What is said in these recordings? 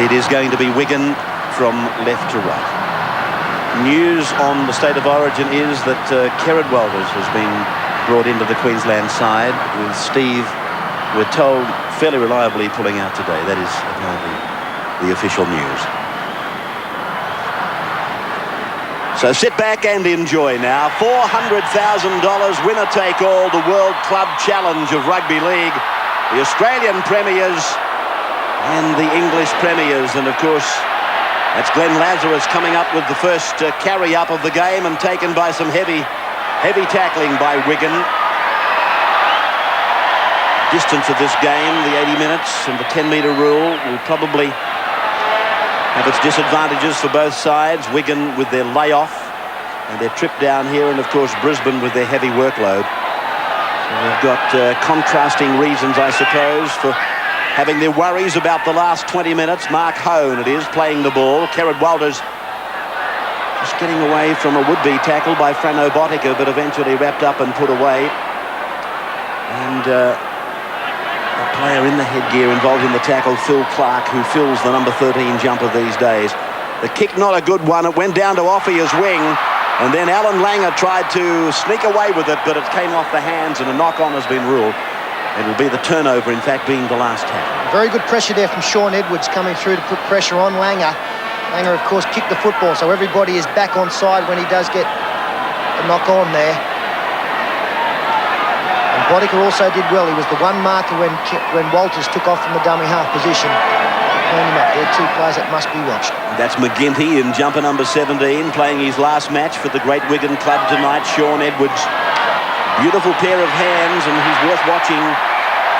It is going to be Wigan from left to right. News on the state of origin is that Kerrod Walters has been brought into the Queensland side, with Steve, we're told, fairly reliably pulling out today. That is apparently the official news. So sit back and enjoy now. $400,000 winner take all, the World Club Challenge of Rugby League, the Australian Premiers and the English Premiers, and of course that's Glenn Lazarus coming up with the first carry up of the game, and taken by some heavy tackling by Wigan. Distance of this game, the 80 minutes and the 10-metre rule, will probably have its disadvantages for both sides. Wigan with their layoff and their trip down here, and of course Brisbane with their heavy workload. So they've got contrasting reasons, I suppose, for having their worries about the last 20 minutes. Mark Hone, it is, playing the ball. Kerrod Walters just getting away from a would-be tackle by Frano Botica, but eventually wrapped up and put away. And a player in the headgear involved in the tackle, Phil Clark, who fills the number 13 jumper these days. The kick, not a good one. It went down to Offier's wing, and then Alan Langer tried to sneak away with it, but it came off the hands, and a knock-on has been ruled. It will be the turnover, in fact, being the last tackle. Very good pressure there from Sean Edwards, coming through to put pressure on Langer. Langer, of course, kicked the football, so everybody is back on side when he does get a knock-on there. And Botica also did well. He was the one marker when Walters took off from the dummy half position. Cleaned him up. They're two players that must be watched. That's McGinty in jumper number 17, playing his last match for the great Wigan club tonight. Sean Edwards. Beautiful pair of hands, and he's worth watching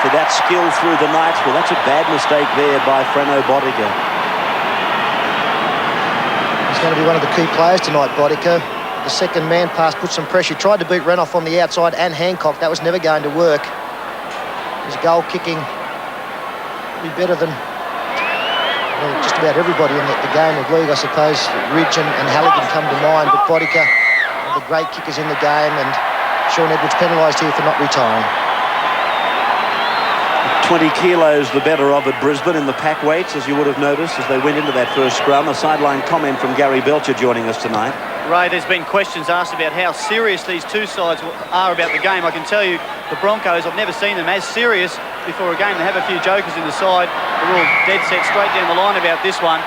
for that skill through the night. Well, that's a bad mistake there by Frano Botica. He's going to be one of the key players tonight, Botica. The second man pass put some pressure. Tried to beat Renouf on the outside and Hancock. That was never going to work. His goal kicking will be better than just about everybody in the game of league, I suppose. Ridge and Halligan come to mind, but Botica, one of the great kickers in the game, and Sean Edwards penalised here for not retiring. 20 kilos the better of at Brisbane in the pack weights, as you would have noticed as they went into that first scrum. A sideline comment from Gary Belcher joining us tonight. Ray, there's been questions asked about how serious these two sides are about the game. I can tell you the Broncos, I've never seen them as serious before a game. They have a few jokers in the side. They're all dead set straight down the line about this one.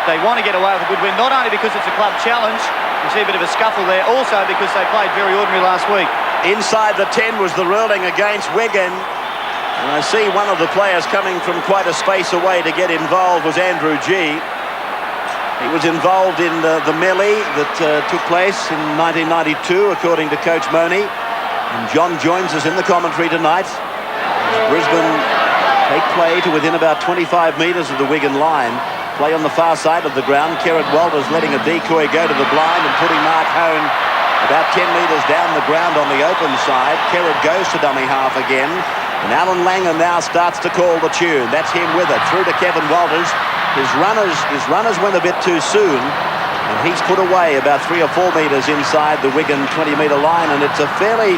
They want to get away with a good win, not only because it's a club challenge, you see a bit of a scuffle there, also because they played very ordinary last week. Inside the 10 was the ruling against Wigan. And I see one of the players coming from quite a space away to get involved was Andrew G. He was involved in the melee that took place in 1992, according to Coach Money. And John joins us in the commentary tonight. Brisbane take play to within about 25 metres of the Wigan line. Play on the far side of the ground. Kerrod Walters letting a decoy go to the blind and putting Mark Hone about 10 metres down the ground on the open side. Kerrod goes to dummy half again. And Alan Langer now starts to call the tune. That's him with it. Through to Kevin Walters. His runners went a bit too soon. And he's put away about 3 or 4 metres inside the Wigan 20-metre line. And it's a fairly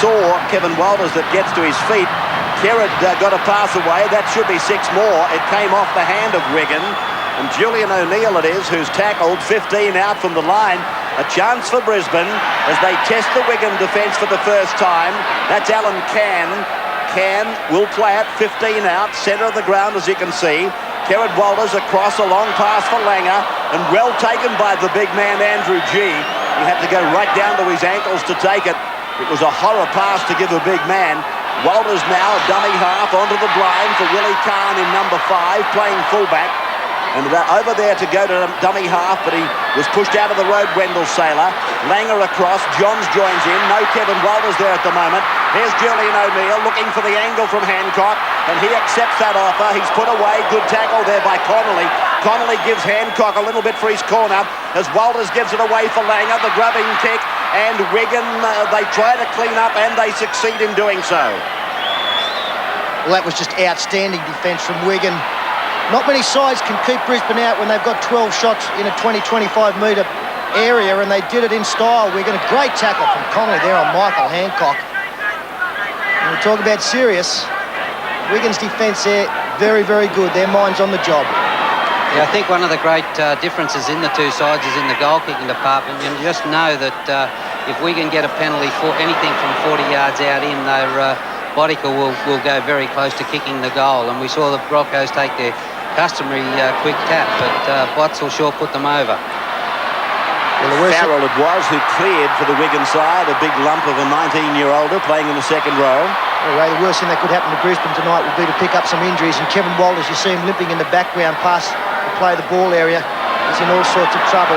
sore Kevin Walters that gets to his feet. Kerrod got a pass away. That should be 6 more. It came off the hand of Wigan. And Julian O'Neill it is who's tackled, 15 out from the line. A chance for Brisbane as they test the Wigan defence for the first time. That's Alan Cann. Cann will play it, 15 out, centre of the ground as you can see. Kerrod Walters across, a long pass for Langer, and well taken by the big man Andrew G. He had to go right down to his ankles to take it. It was a horror pass to give a big man. Walters now a dummy half onto the blind for Willie Kahn in number 5, playing fullback. And over there to go to dummy half, but he was pushed out of the road, Wendell Saylor. Langer across, Johns joins in. No Kevin Walters there at the moment. Here's Julian O'Neill looking for the angle from Hancock, and he accepts that offer. He's put away. Good tackle there by Connolly. Connolly gives Hancock a little bit for his corner as Walters gives it away for Langer. The grubbing kick, and Wigan, they try to clean up, and they succeed in doing so. Well, that was just outstanding defence from Wigan. Not many sides can keep Brisbane out when they've got 12 shots in a 20-25 metre area, and they did it in style. Wigan, a great tackle from Connolly there on Michael Hancock. When we talk about serious, Wigan's defence there very, very good. Their mind's on the job. Yeah, I think one of the great differences in the two sides is in the goal-kicking department. You just know that if we can get a penalty for anything from 40 yards out in, their Bodica will go very close to kicking the goal. And we saw the Broncos take their customary quick tap, but Botts will sure put them over. Well, Farrell it was who cleared for the Wigan side, a big lump of a 19-year-older playing in the second row. Well, Ray, the worst thing that could happen to Brisbane tonight would be to pick up some injuries, and Kevin Walters, you see him limping in the background past the play the ball area. He's in all sorts of trouble.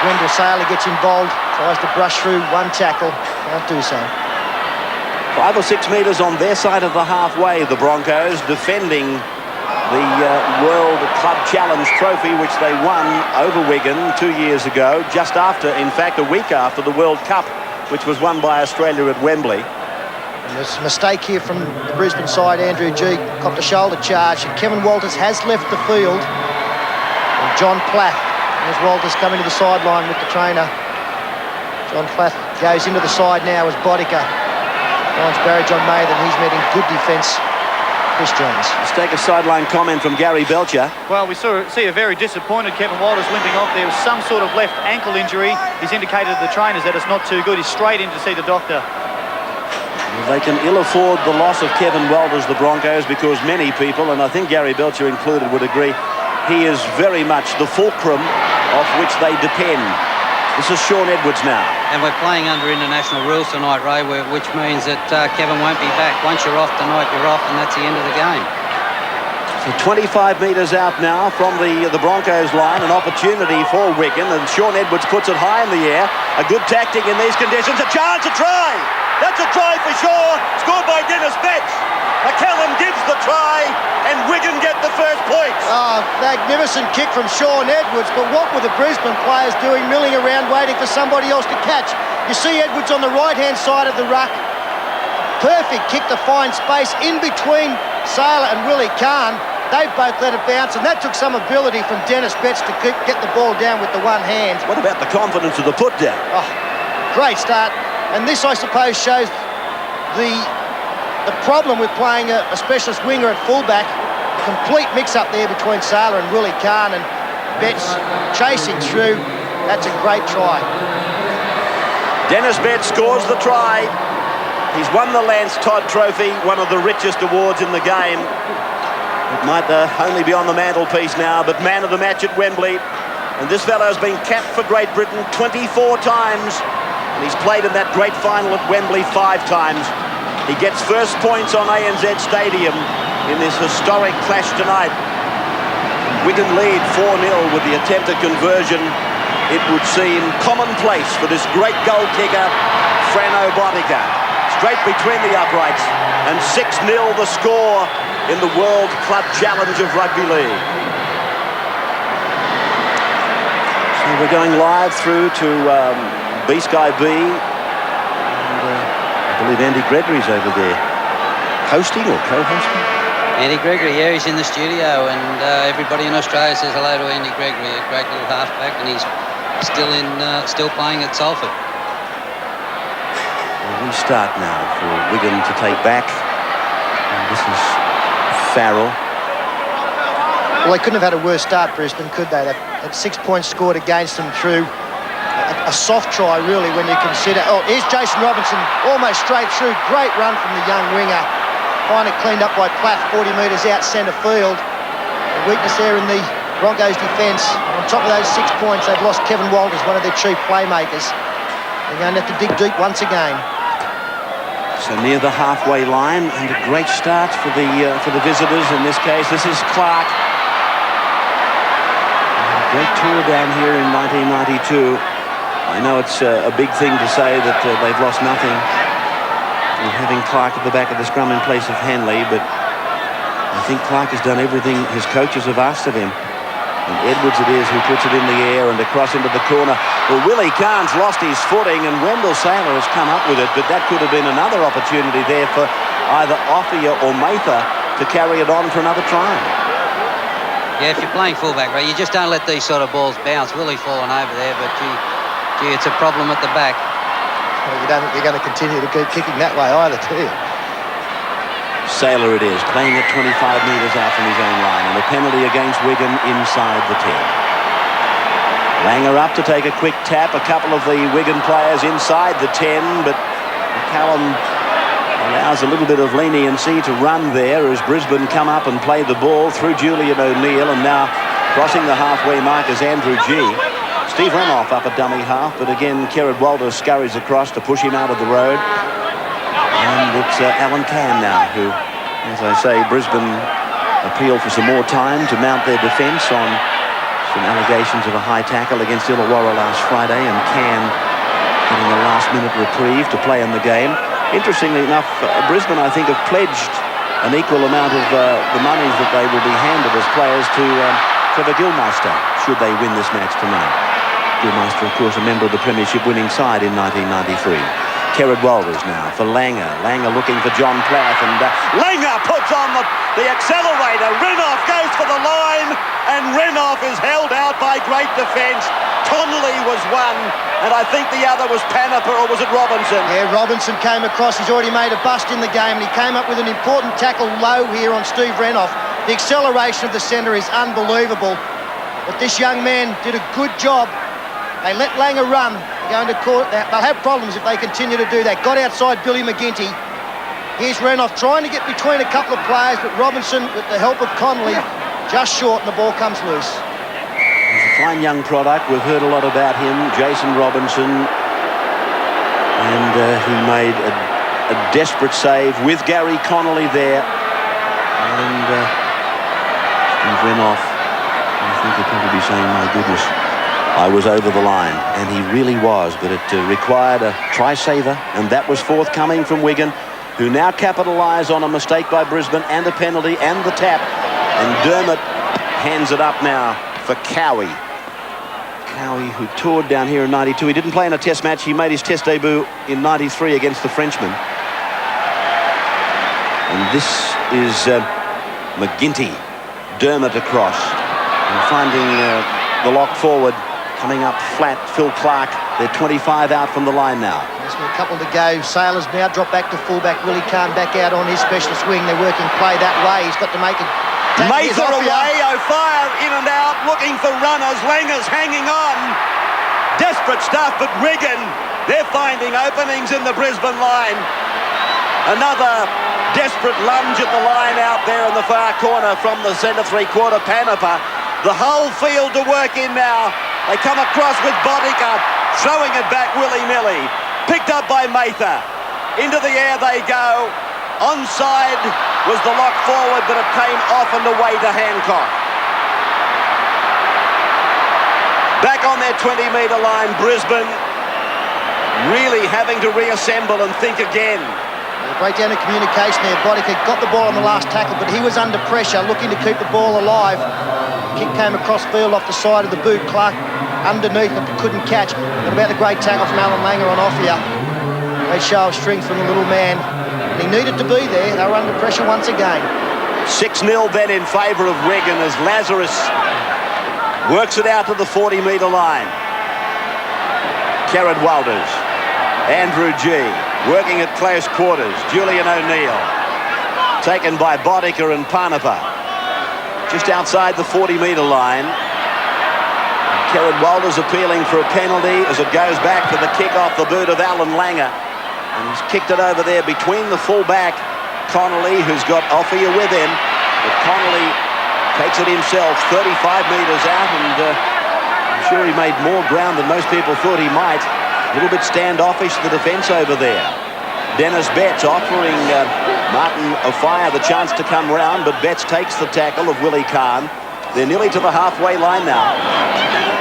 Wendell Saylor gets involved, tries to brush through one tackle, can't do so. 5 or 6 metres on their side of the halfway, the Broncos defending the World Club Challenge trophy, which they won over Wigan 2 years ago, just after, in fact, a week after the World Cup, which was won by Australia at Wembley. And there's a mistake here from the Brisbane side. Andrew G copped a shoulder charge, and Kevin Walters has left the field. And John Platt, as Walters coming to the sideline with the trainer. John Platt goes into the side now as Bodica finds Barry John Mathan. He's meeting good defence. Chris Jones. Let's take a sideline comment from Gary Belcher. Well, we see a very disappointed Kevin Walters limping off. There was some sort of left ankle injury. He's indicated to the trainers that it's not too good. He's straight in to see the doctor. They can ill afford the loss of Kevin Walters, the Broncos, because many people, and I think Gary Belcher included, would agree he is very much the fulcrum off which they depend. This is Sean Edwards now. And we're playing under international rules tonight, Ray, which means that Kevin won't be back. Once you're off tonight, you're off, and that's the end of the game. So 25 metres out now from the Broncos line, an opportunity for Wigan, and Sean Edwards puts it high in the air. A good tactic in these conditions. A chance, a try! That's a try for sure, scored by Dennis Betts. McCallum gives the try, and Wigan get the first points. Oh, magnificent kick from Sean Edwards, but what were the Brisbane players doing, milling around, waiting for somebody else to catch? You see Edwards on the right-hand side of the ruck. Perfect kick to find space in between Saylor and Willie Kahn. They both let it bounce, and that took some ability from Dennis Betts to get the ball down with the one hand. What about the confidence of the put-down? Oh, great start. And this, I suppose, shows the problem with playing a specialist winger at fullback. Complete mix-up there between Saylor and Willie Kahn, and Betts chasing through. That's a great try. Dennis Betts scores the try. He's won the Lance Todd Trophy, one of the richest awards in the game. It might only be on the mantelpiece now, but man of the match at Wembley. And this fellow's been capped for Great Britain 24 times. And he's played in that great final at Wembley 5 times. He gets first points on ANZ Stadium in this historic clash tonight. Wigan lead 4-0 with the attempted conversion. It would seem commonplace for this great goal kicker, Frano Bodica. Straight between the uprights, and 6-0 the score in the World Club Challenge of Rugby League. So we're going live through to B-Sky B. I believe Andy Gregory's over there, hosting or co-hosting. Andy Gregory, yeah, he's in the studio, and everybody in Australia says hello to Andy Gregory, a great little halfback, and he's still playing at Salford. We'll restart now for Wigan to take back. And this is Farrell. Well, they couldn't have had a worse start, Brisbane, could they? They had 6 points scored against them through a soft try, really, when you consider... Oh, here's Jason Robinson, almost straight through. Great run from the young winger. Finally cleaned up by Platt, 40 metres out centre field. A weakness there in the Broncos' defence. On top of those 6 points, they've lost Kevin Walters, one of their chief playmakers. They're going to have to dig deep once again. So near the halfway line, and a great start for the visitors in this case. This is Clark. A great tour down here in 1992. I know it's a big thing to say that they've lost nothing in having Clark at the back of the scrum in place of Hanley, but I think Clark has done everything his coaches have asked of him. And Edwards it is who puts it in the air and across into the corner. Well, Willie Kahn's lost his footing, and Wendell Saylor has come up with it, but that could have been another opportunity there for either Offia or Mather to carry it on for another try. Yeah, if you're playing fullback, Ray, you just don't let these sort of balls bounce. Willie's fallen over there, but gee, it's a problem at the back. Well, you don't think you're going to continue to keep kicking that way either, do you? Sailor it is, playing at 25 metres out from his own line, and a penalty against Wigan inside the 10. Langer up to take a quick tap. A couple of the Wigan players inside the 10, but McCallum allows a little bit of leniency to run there as Brisbane come up and play the ball through Julian O'Neill, and now crossing the halfway mark is Andrew G. Steve Renouf up a dummy half, but again Kerrod Walters scurries across to push him out of the road. And it's Alan Cann now who, as I say, Brisbane appeal for some more time to mount their defence on some allegations of a high tackle against Illawarra last Friday, and Cann getting a last-minute reprieve to play in the game. Interestingly enough, Brisbane, I think, have pledged an equal amount of the monies that they will be handed as players to Trevor Gilmeister, should they win this match tonight. Gilmeister, of course, a member of the Premiership winning side in 1993. Kerrod Walters now for Langer. Langer looking for John Plath, and Langer puts on the accelerator. Renouf goes for the line, and Renouf is held out by great defence. Connolly was one, and I think the other was Paniper, or was it Robinson? Yeah, Robinson came across. He's already made a bust in the game, and he came up with an important tackle low here on Steve Renouf. The acceleration of the centre is unbelievable, but this young man did a good job. They let Langer run. Going to court. They'll have problems if they continue to do that. Got outside Billy McGinty. Here's Renouf trying to get between a couple of players, but Robinson, with the help of Connolly, just short, and the ball comes loose. He's a fine young product. We've heard a lot about him, Jason Robinson, and he made a desperate save with Gary Connolly there, and Steve Renouf, I think he'll probably be saying, my goodness, I was over the line, and he really was, but it required a try-saver, and that was forthcoming from Wigan, who now capitalise on a mistake by Brisbane and a penalty and the tap, and Dermott hands it up now for Cowie. Cowie, who toured down here in 92. He didn't play in a test match. He made his test debut in 93 against the Frenchman. And this is McGinty. Dermott across, and finding the lock forward. Coming up flat, Phil Clark. They're 25 out from the line now. There's a couple to go. Sailors now drop back to fullback. Willie Kahn back out on his specialist wing. They're working play that way. He's got to make it. Mather away, O'Fire in and out, looking for runners. Langer's hanging on. Desperate stuff, but Wigan, they're finding openings in the Brisbane line. Another desperate lunge at the line out there in the far corner from the centre three-quarter. Paniper. The whole field to work in now. They come across with Bodica, throwing it back willy-nilly. Picked up by Mather. Into the air they go. Onside was the lock forward, but it came off and away to Hancock. Back on their 20-metre line, Brisbane really having to reassemble and think again. Breakdown of communication there. Bodica got the ball on the last tackle, but he was under pressure, looking to keep the ball alive. Kick came across field off the side of the boot. Clark underneath, but couldn't catch. What about the great tackle from Alan Langer on Offia? Great show of strength from the little man. And he needed to be there. They were under pressure once again. 6-0 then in favour of Wigan as Lazarus works it out to the 40-metre line. Kerrod Walters, Andrew G, working at close quarters. Julian O'Neill, taken by Bodica and Paniper. Just outside the 40-metre line. Kerrod Walters appealing for a penalty as it goes back for the kick off the boot of Alan Langer. And he's kicked it over there between the full-back, Connolly, who's got Offia with him. But Connolly takes it himself 35 metres out, and I'm sure he made more ground than most people thought he might. A little bit standoffish, the defence over there. Dennis Betts offering Martin Offia the chance to come round, but Betts takes the tackle of Willie Kahn. They're nearly to the halfway line now.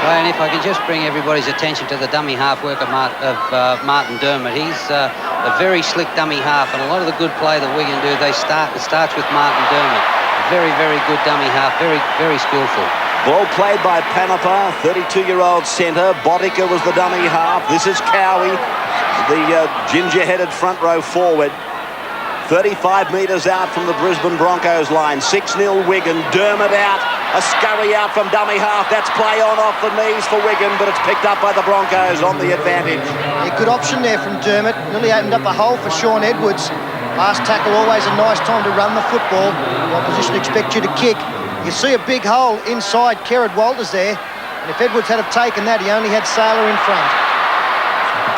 Well, and if I could just bring everybody's attention to the dummy half work of Martin Dermott. He's a very slick dummy half, and a lot of the good play that Wigan do, it starts with Martin Dermott. Very, very good dummy half, very, very skillful. Ball played by Paniper, 32-year-old centre. Bodica was the dummy half. This is Cowie, the ginger-headed front row forward. 35 metres out from the Brisbane Broncos line. 6-0 Wigan. Dermott out. A scurry out from dummy half. That's play on off the knees for Wigan, but it's picked up by the Broncos on the advantage. A good option there from Dermott. Nearly opened up a hole for Sean Edwards. Last tackle, always a nice time to run the football. The opposition expect you to kick. You see a big hole inside Kerrod Walters there. And if Edwards had have taken that, he only had Saylor in front.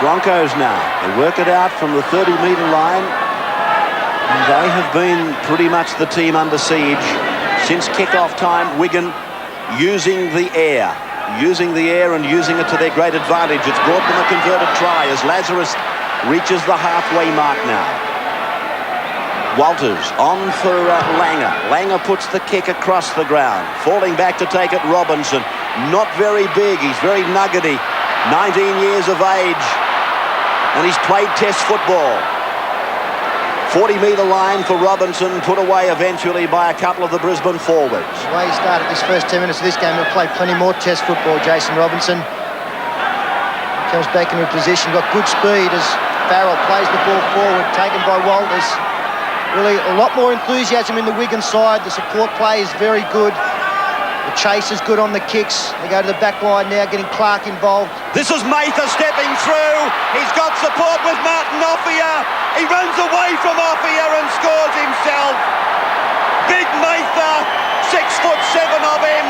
Broncos now, they work it out from the 30-metre line. And they have been pretty much the team under siege since kick-off time. Wigan using the air and using it to their great advantage. It's brought them a converted try as Lazarus reaches the halfway mark now. Walters on for Langer. Langer puts the kick across the ground. Falling back to take it, Robinson. Not very big, he's very nuggety. 19 years of age. And he's played Test football. 40-metre line for Robinson, put away eventually by a couple of the Brisbane forwards. The way he started this first 10 minutes of this game, he'll play plenty more Test football, Jason Robinson. Comes back into a position, got good speed as Farrell plays the ball forward, taken by Walters. Really a lot more enthusiasm in the Wigan side. The support play is very good. The chase is good on the kicks. They go to the back line now, getting Clark involved. This is Mather stepping through. He's got support with Martin Offia. He runs away from Offia and scores himself. Big Mather, 6'7" of him,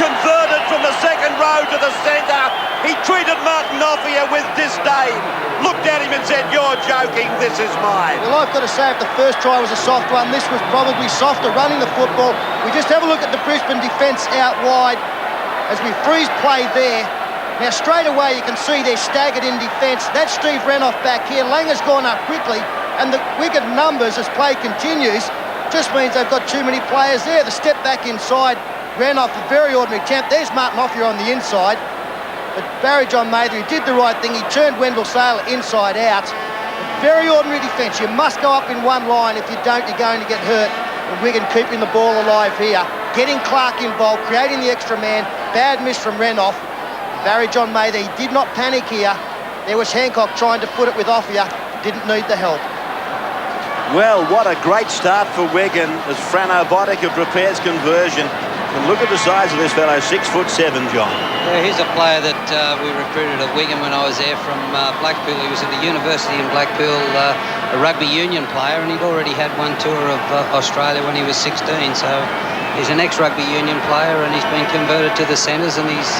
converted from the second row to the centre. He treated Martin Offia with disdain. Looked at him and said, "You're joking, this is mine." Well, I've got to say, if the first try was a soft one, this was probably softer, running the football. We just have a look at the Brisbane defence out wide as we freeze play there. Now, straight away, you can see they're staggered in defence. That's Steve Renouf back here. Langer's gone up quickly, and the Wigan numbers as play continues just means they've got too many players there. The step back inside, Renouf, a very ordinary attempt. There's Martin Offia on the inside. But Barry John Mather, he did the right thing. He turned Wendell Saylor inside out. Very ordinary defence. You must go up in one line. If you don't, you're going to get hurt. And Wigan keeping the ball alive here. Getting Clark involved, creating the extra man. Bad miss from Renouf. Barry John Mather, he did not panic here. There was Hancock trying to put it with Offia. Didn't need the help. Well, what a great start for Wigan as Frano Bodica prepares conversion. And look at the size of this fellow, 6'7", John. Yeah, he's a player that we recruited at Wigan when I was there from Blackpool. He was at the university in Blackpool, a rugby union player, and he'd already had one tour of Australia when he was 16. So he's an ex-rugby union player, and he's been converted to the centres, and he's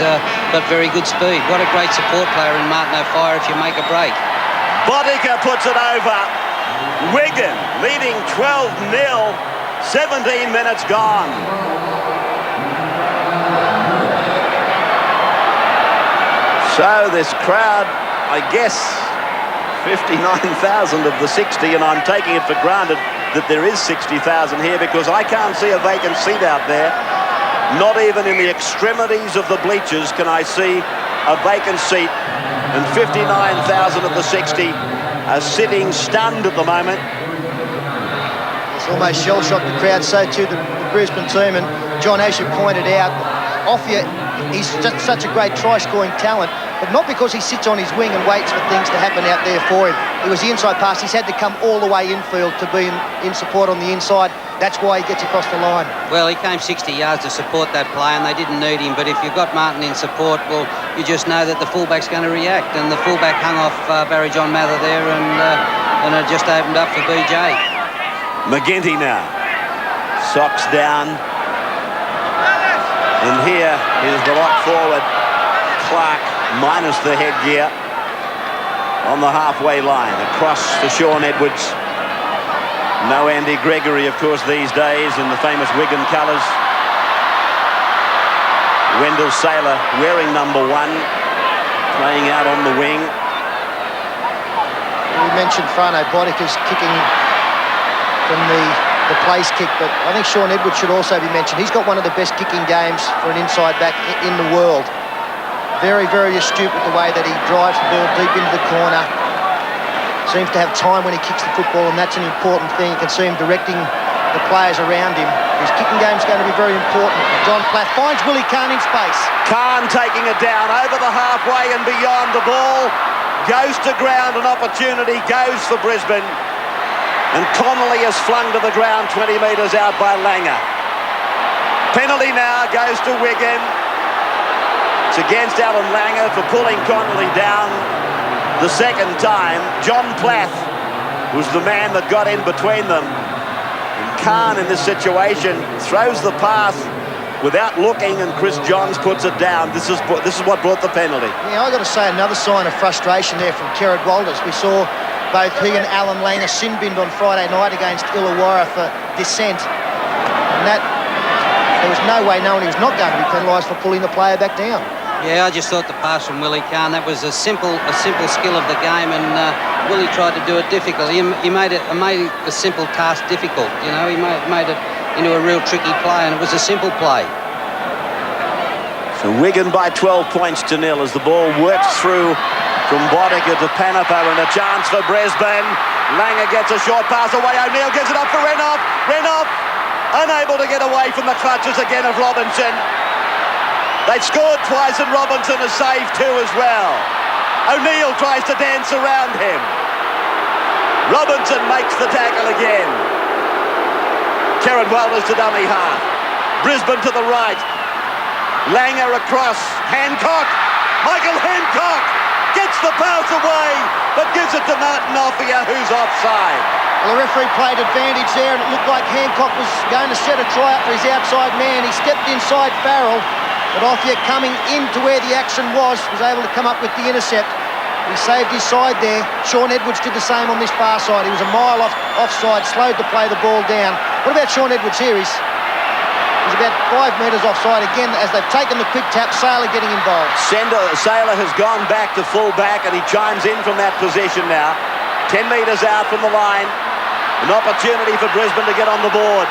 got very good speed. What a great support player in Martin O'Fire if you make a break. Bodica puts it over. Wigan leading 12-0, 17 minutes gone. So this crowd, I guess, 59,000 of the 60, and I'm taking it for granted that there is 60,000 here because I can't see a vacant seat out there. Not even in the extremities of the bleachers can I see a vacant seat, and 59,000 of the 60 are sitting stunned at the moment. It's almost shell-shocked the crowd, so too the Brisbane team, and John, as you pointed out, Offia, he's just such a great try-scoring talent, but not because he sits on his wing and waits for things to happen out there for him. It was the inside pass. He's had to come all the way infield to be in support on the inside. That's why he gets across the line. Well, he came 60 yards to support that play, and they didn't need him. But if you've got Martin in support, well, you just know that the fullback's going to react. And the fullback hung off Barry John Mather there, and it just opened up for BJ. McGinty now. Socks down. And here is the lock forward. Clark minus the headgear on the halfway line. Across to Sean Edwards. No Andy Gregory, of course, these days in the famous Wigan colours. Wendell Saylor wearing number 1, playing out on the wing. We mentioned Frano Bodica's kicking from the place kick, but I think Sean Edwards should also be mentioned. He's got one of the best kicking games for an inside back in the world. Very, very astute with the way that he drives the ball deep into the corner. Seems to have time when he kicks the football, and that's an important thing. You can see him directing the players around him. His kicking game's going to be very important. John Platt finds Willie Kahn in space. Kahn taking it down over the halfway and beyond. The ball goes to ground. An opportunity goes for Brisbane. And Connolly is flung to the ground 20 metres out by Langer. Penalty now goes to Wigan. It's against Alan Langer for pulling Connolly down the second time. John Plath was the man that got in between them. And Khan in this situation throws the pass without looking, and Chris Johns puts it down. This is what brought the penalty. Yeah, I've got to say another sign of frustration there from Kerrod Walters. We saw both he and Alan Langer sin-binned on Friday night against Illawarra for dissent. And that, there was no way knowing he was not going to be penalised for pulling the player back down. Yeah, I just thought the pass from Willie Khan, that was a simple skill of the game, and Willie tried to do it difficult. He made a simple task difficult. You know, he made it into a real tricky play, and it was a simple play. So Wigan by 12 points to nil as the ball works through from Bodica to Panapo, and a chance for Brisbane. Langer gets a short pass away. O'Neill gives it up for Renouf. Renouf unable to get away from the clutches again of Robinson. They've scored twice, and Robinson has saved two as well. O'Neill tries to dance around him. Robinson makes the tackle again. Kerrod Walters to dummy half. Brisbane to the right. Langer across. Hancock. Michael Hancock gets the pass away, but gives it to Martin Offia, who's offside. Well, the referee played advantage there, and it looked like Hancock was going to set a try up for his outside man. He stepped inside Farrell, but Offia, coming into where the action was able to come up with the intercept. He saved his side there. Sean Edwards did the same on this far side. He was a mile offside, slowed to play the ball down. What about Sean Edwards here? He's about 5 metres offside again as they've taken the quick tap. Saylor getting involved. Saylor has gone back to full back, and he chimes in from that position now. 10 metres out from the line. An opportunity for Brisbane to get on the board.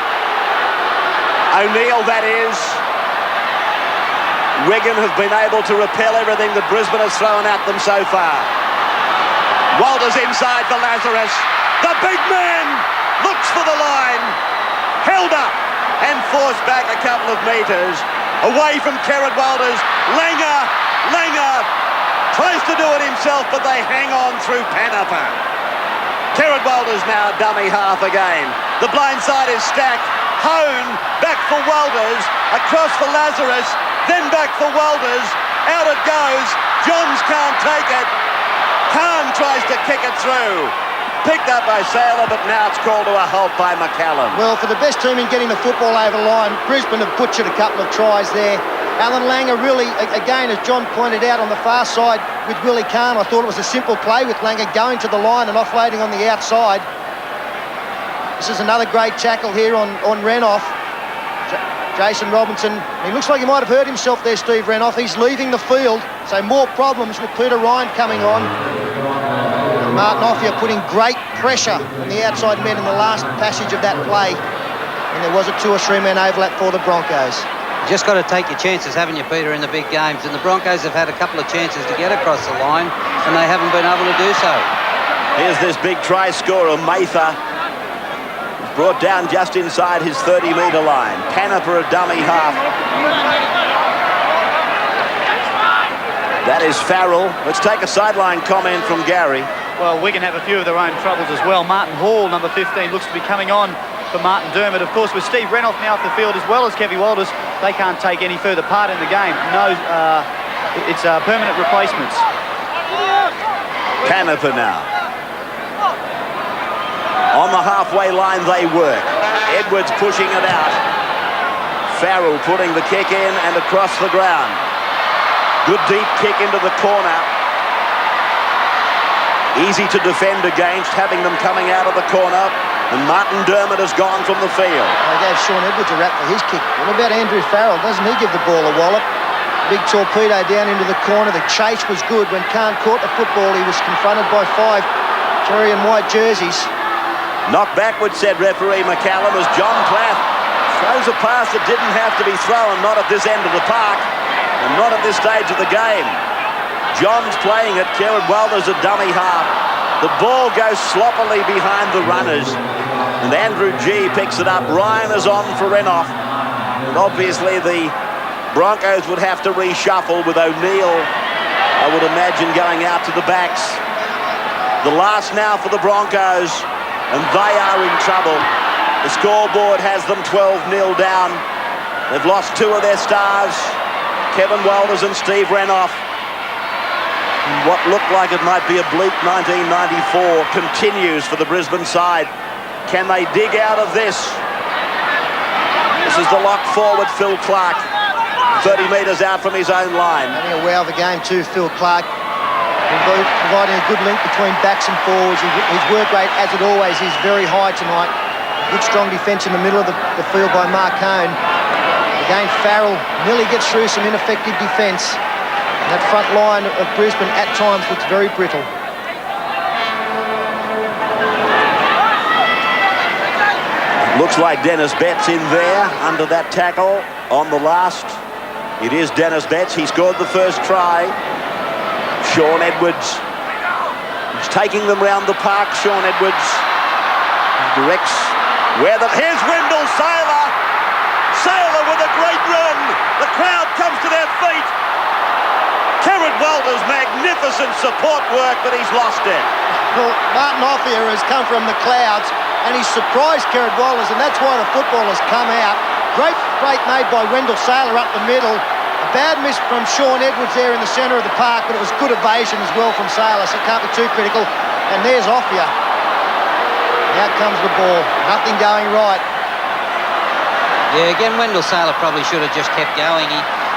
O'Neill, that is. Wigan have been able to repel everything that Brisbane has thrown at them so far. Walters inside for Lazarus. The big man looks for the line. Held up and forced back a couple of metres. Away from Kerrod Walters. Langer tries to do it himself, but they hang on through Panapo. Kerrod Walters now dummy half again. The blind side is stacked. Hone back for Walters. Across for Lazarus. Then back for Walters. Out it goes. Johns can't take it. Khan tries to kick it through. Picked up by Saylor, but now it's called to a halt by McCallum. Well, for the best team in getting the football over the line, Brisbane have butchered a couple of tries there. Alan Langer really, again, as John pointed out on the far side with Willie Khan, I thought it was a simple play with Langer going to the line and offloading on the outside. This is another great tackle here on Renouf. Jason Robinson, he looks like he might have hurt himself there, Steve Renouf. He's leaving the field, so more problems with Peter Ryan coming on. And Martin Offia putting great pressure on the outside men in the last passage of that play. And there was a 2 or 3 man overlap for the Broncos. You just got to take your chances, haven't you, Peter, in the big games? And the Broncos have had a couple of chances to get across the line, and they haven't been able to do so. Here's this big try scorer, Mather. Brought down just inside his 30-metre line. Panapo a dummy half. That is Farrell. Let's take a sideline comment from Gary. Well, Wigan have a few of their own troubles as well. Martin Hall, number 15, looks to be coming on for Martin Dermott. Of course, with Steve Renouf now off the field, as well as Kevin Walters, they can't take any further part in the game. No, it's permanent replacements. Panapo now. On the halfway line they work. Edwards pushing it out. Farrell putting the kick in and across the ground. Good deep kick into the corner. Easy to defend against, having them coming out of the corner. And Martin Dermott has gone from the field. They gave Sean Edwards a rap for his kick. What about Andrew Farrell? Doesn't he give the ball a wallop? Big torpedo down into the corner. The chase was good. When Khan caught the football, he was confronted by 5 cherry and white jerseys. Knocked backward, said referee McCallum, as John Plath throws a pass that didn't have to be thrown, not at this end of the park, and not at this stage of the game. John's playing it, Kerrod Walters a dummy half. The ball goes sloppily behind the runners, and Andrew G picks it up. Ryan is on for Renouf. And obviously the Broncos would have to reshuffle with O'Neill, I would imagine, going out to the backs. The last now for the Broncos. And they are in trouble. The scoreboard has them 12-0 down. They've lost 2 of their stars, Kevin Walters and Steve Renouf. What looked like it might be a bleak 1994 continues for the Brisbane side. Can they dig out of this? This is the lock forward, Phil Clark. 30 metres out from his own line. Having a wow of the game too, Phil Clark. Providing a good link between backs and forwards. His work rate, as it always is, very high tonight. Good strong defence in the middle of the field by Marcone. Again, Farrell nearly gets through some ineffective defence. And that front line of Brisbane at times looks very brittle. Looks like Dennis Betts in there under that tackle on the last. It is Dennis Betts. He scored the first try. Sean Edwards. He's taking them round the park, Sean Edwards. He directs where the... Here's Wendell Sailor. Sailor with a great run. The crowd comes to their feet. Kerrod Walters, magnificent support work, but he's lost it. Well, Martin Offia has come from the clouds and he's surprised Kerrod Walters, and that's why the football has come out. Great break made by Wendell Sailor up the middle. A bad miss from Sean Edwards there in the centre of the park, but it was good evasion as well from Sailor, so can't be too critical. And there's Offia. Out comes the ball. Nothing going right. Yeah, again, Wendell Sailor probably should have just kept going.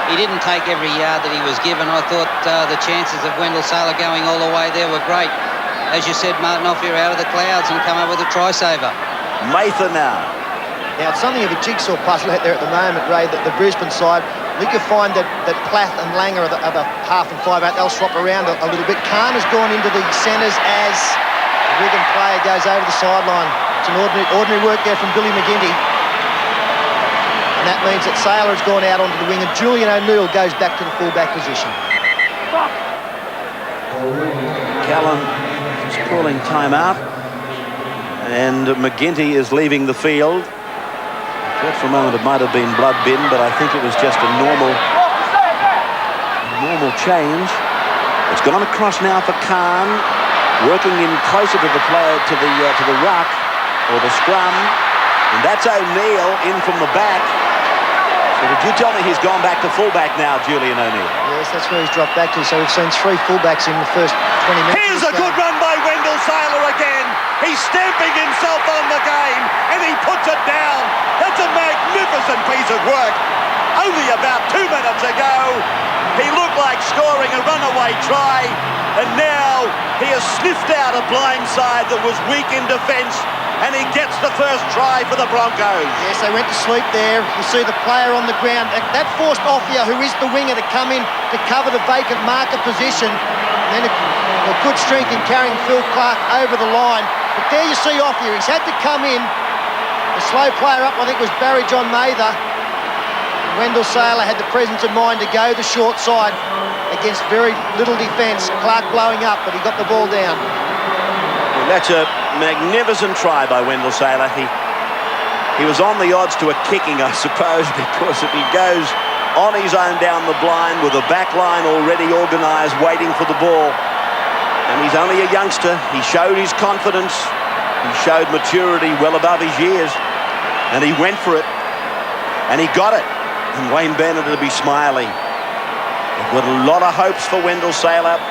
He didn't take every yard that he was given. I thought the chances of Wendell Sailor going all the way there were great. As you said, Martin Offia out of the clouds and come up with a try saver. Mather now. Now, it's something of a jigsaw puzzle out there at the moment, Ray, that the Brisbane side. I think you'll find that Plath and Langer are the half and 5/8. They'll swap around a little bit. Khan has gone into the centres as the Wigan player goes over the sideline. It's an ordinary work there from Billy McGinty. And that means that Sailor has gone out onto the wing and Julian O'Neill goes back to the fullback position. Callan is calling timeout. And McGinty is leaving the field. I thought for a moment it might have been blood bin, but I think it was just a normal change. It's gone across now for Khan, working in closer to the player, to the ruck or the scrum. And that's O'Neill in from the back. So did you tell me he's gone back to fullback now, Julian O'Neill? Yes, that's where he's dropped back to. So we've seen 3 fullbacks in the first 20 minutes. Here's a good run by Wendell Sailor again. He's stamping himself on the game, and he puts it down. That's a magnificent piece of work. Only about 2 minutes ago, he looked like scoring a runaway try, and now he has sniffed out a blindside that was weak in defence, and he gets the first try for the Broncos. Yes, they went to sleep there. You see the player on the ground. That forced Offia, who is the winger, to come in to cover the vacant marker position. And then a good strength in carrying Phil Clark over the line. But there you see Offia. He's had to come in. The slow player up, I think, was Barry John Mather. Wendell Sailor had the presence of mind to go the short side against very little defence. Clark blowing up, but he got the ball down. Well, that's a magnificent try by Wendell Sailor. He was on the odds to a kicking, I suppose, because if he goes on his own down the blind with a back line already organised, waiting for the ball, and he's only a youngster, he showed his confidence, he showed maturity well above his years, and he went for it, and he got it. And Wayne Bennett will be smiling. They've got a lot of hopes for Wendell Sailor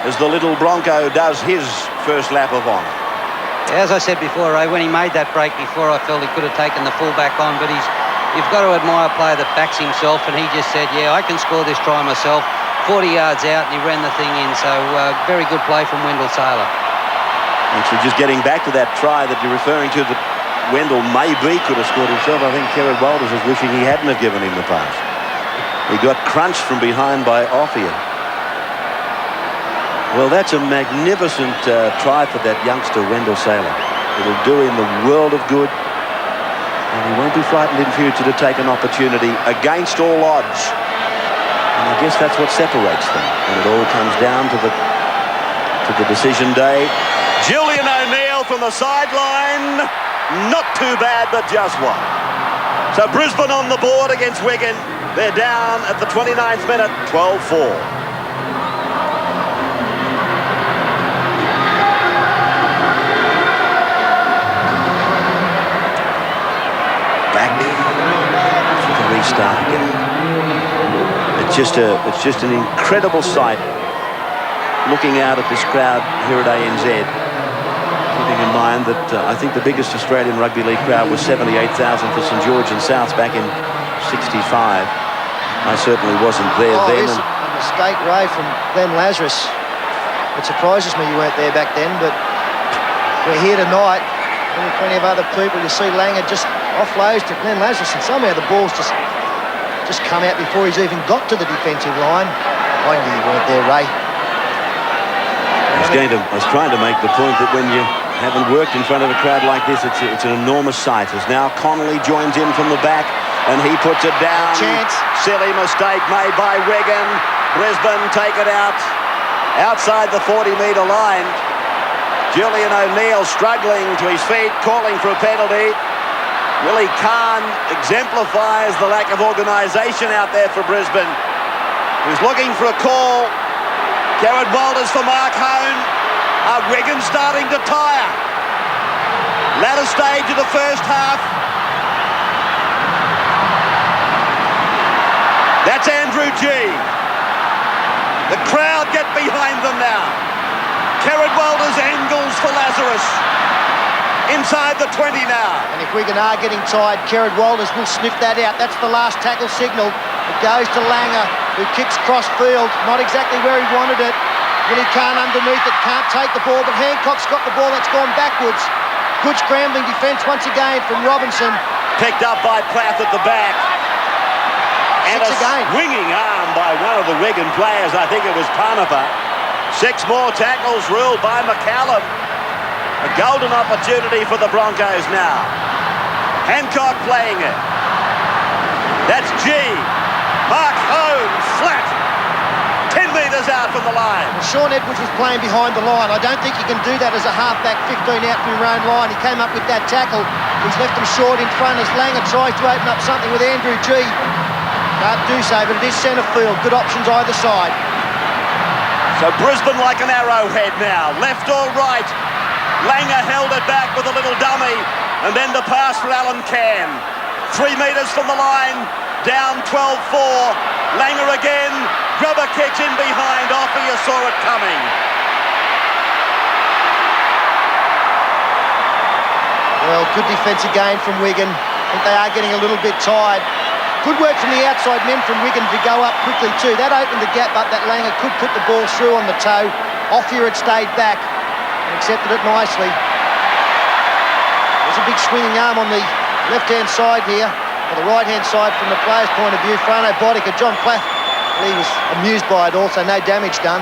as the little Bronco does his first lap of honour. As I said before, Ray, when he made that break before, I felt he could have taken the fullback on, but you've got to admire a player that backs himself, and he just said, yeah, I can score this try myself. 40 yards out, and he ran the thing in, so very good play from Wendell Sailor. And so just getting back to that try that you're referring to, that Wendell maybe could have scored himself. I think Kerrod Walters is wishing he hadn't have given him the pass. He got crunched from behind by Offia. Well, that's a magnificent try for that youngster, Wendell Sailor. It'll do him the world of good. And he won't be frightened in future to take an opportunity against all odds. And I guess that's what separates them when it all comes down to the decision day. Julian O'Neill from the sideline. Not too bad, but just one. So Brisbane on the board against Wigan. They're down at the 29th minute, 12-4. Back for the restart again. It's just an incredible sight looking out at this crowd here at ANZ, keeping in mind that I think the biggest Australian Rugby League crowd was 78,000 for St George and South back in '65. I certainly wasn't there then. Here's a mistake, Ray, from Glenn Lazarus. It surprises me you weren't there back then, but we're here tonight. There were plenty of other people. You see Langer just offloads to Glenn Lazarus, and somehow the ball's just come out before he's even got to the defensive line. I knew you weren't there, Ray. I was trying to make the point that when you haven't worked in front of a crowd like this, it's an enormous sight. As now Connolly joins in from the back, and he puts it down. Chance. Silly mistake made by Wigan. Brisbane take it out outside the 40-metre line. Julian O'Neill struggling to his feet, calling for a penalty. Willie Kahn exemplifies the lack of organisation out there for Brisbane. He's looking for a call. Garrett Walters for Mark Hone. Wigan starting to tire. Latter stage of the first half. That's Andrew G. The crowd get behind them now. Garrett Walters angles for Lazarus. Inside the 20 now. And if Wigan are getting tired, Kerrod Walters will sniff that out. That's the last tackle signal. It goes to Langer, who kicks cross field. Not exactly where he wanted it. Willie Kahn underneath it, can't take the ball, but Hancock's got the ball that's gone backwards. Good scrambling defence once again from Robinson. Picked up by Plath at the back. And a swinging arm by one of the Wigan players. I think it was Panapa. 6 more tackles ruled by McCallum. A golden opportunity for the Broncos now. Hancock playing it. That's G. Mark Hone, flat. 10 metres out from the line. Well, Sean Edwards was playing behind the line. I don't think you can do that as a halfback 15 out from your own line. He came up with that tackle. He's left him short in front as Langer tries to open up something with Andrew G. Can't do so, but it is centre field. Good options either side. So Brisbane like an arrowhead now. Left or right. Langer held it back with a little dummy, and then the pass for Alan Can. 3 metres from the line, down 12-4. Langer again, grubber kicks in behind. Offer, you saw it coming. Well, good defence again from Wigan. I think they are getting a little bit tired. Good work from the outside men from Wigan to go up quickly too. That opened the gap up that Langer could put the ball through on the toe. Offia had stayed back. Accepted it nicely. There's a big swinging arm on the left-hand side here, or the right-hand side from the player's point of view. Frano Bodica, John Plath, he was amused by it also, no damage done.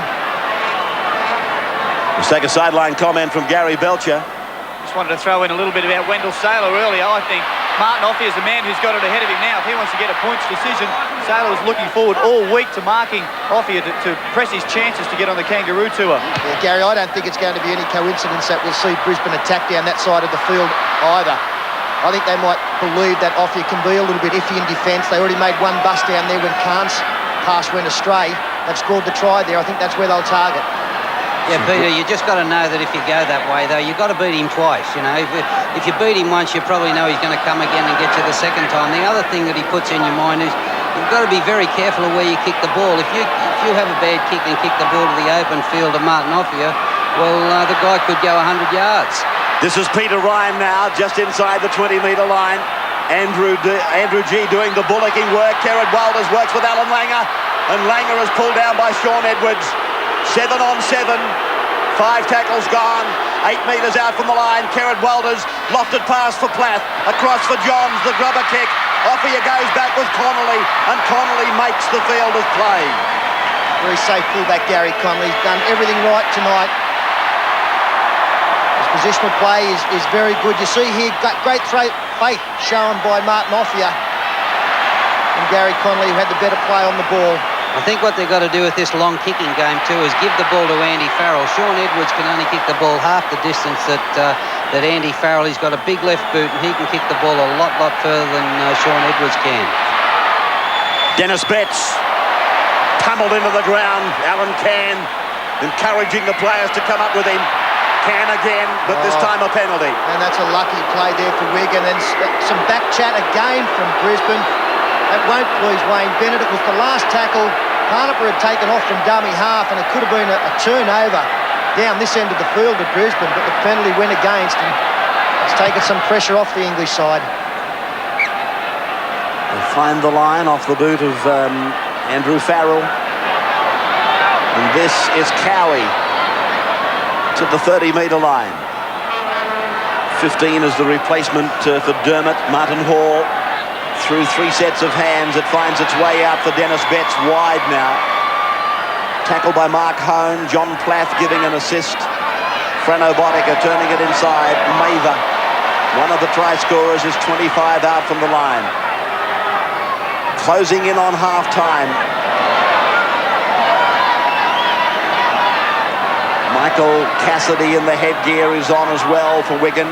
Let's take a sideline comment from Gary Belcher. Just wanted to throw in a little bit about Wendell Saylor earlier. I think Martin Offia is the man who's got it ahead of him now. If he wants to get a points decision, Saylor was looking forward all week to marking Offia to press his chances to get on the Kangaroo Tour. Yeah, Gary, I don't think it's going to be any coincidence that we'll see Brisbane attack down that side of the field either. I think they might believe that Offia can be a little bit iffy in defence. They already made one bust down there when Kahn's pass went astray. They've scored the try there. I think that's where they'll target. Yeah, Peter, you just got to know that if you go that way, though, you've got to beat him twice, you know. If you beat him once, you probably know he's going to come again and get you the second time. The other thing that he puts in your mind is you've got to be very careful of where you kick the ball. If you have a bad kick and kick the ball to the open field of Martin Offia, well, the guy could go 100 yards. This is Peter Ryan now, just inside the 20-metre line. Andrew G doing the bullocking work. Kerrod Walters works with Alan Langer, and Langer is pulled down by Sean Edwards. 7 on 7, 5 tackles gone, 8 metres out from the line. Kerrod Walters, lofted pass for Plath, across for Johns, the grubber kick. Offia goes back with Connolly, and Connolly makes the field of play. Very safe fullback Gary Connolly. He's done everything right tonight. His positional play is very good. You see here, great faith shown by Martin Offia and Gary Connolly, who had the better play on the ball. I think what they've got to do with this long kicking game too is give the ball to Andy Farrell. Sean Edwards can only kick the ball half the distance that Andy Farrell. He's got a big left boot and he can kick the ball a lot further than Sean Edwards can. Dennis Betts pummeled into the ground. Alan Can encouraging the players to come up with him. Can again, but this time a penalty. And that's a lucky play there for Wigan. And some back chat again from Brisbane. That won't please Wayne Bennett. It was the last tackle. Parnapper had taken off from dummy half, and it could have been a turnover down this end of the field at Brisbane, but the penalty went against, and it's taken some pressure off the English side. They find the line off the boot of Andrew Farrell. And this is Cowie to the 30-metre line. 15 is the replacement for Dermott. Martin Hall through 3 sets of hands. It finds its way out for Dennis Betts, wide now. Tackle by Mark Hone. John Plath giving an assist. Frano Botica turning it inside. Mather, one of the try scorers, is 25 out from the line. Closing in on half-time. Michael Cassidy in the headgear is on as well for Wigan.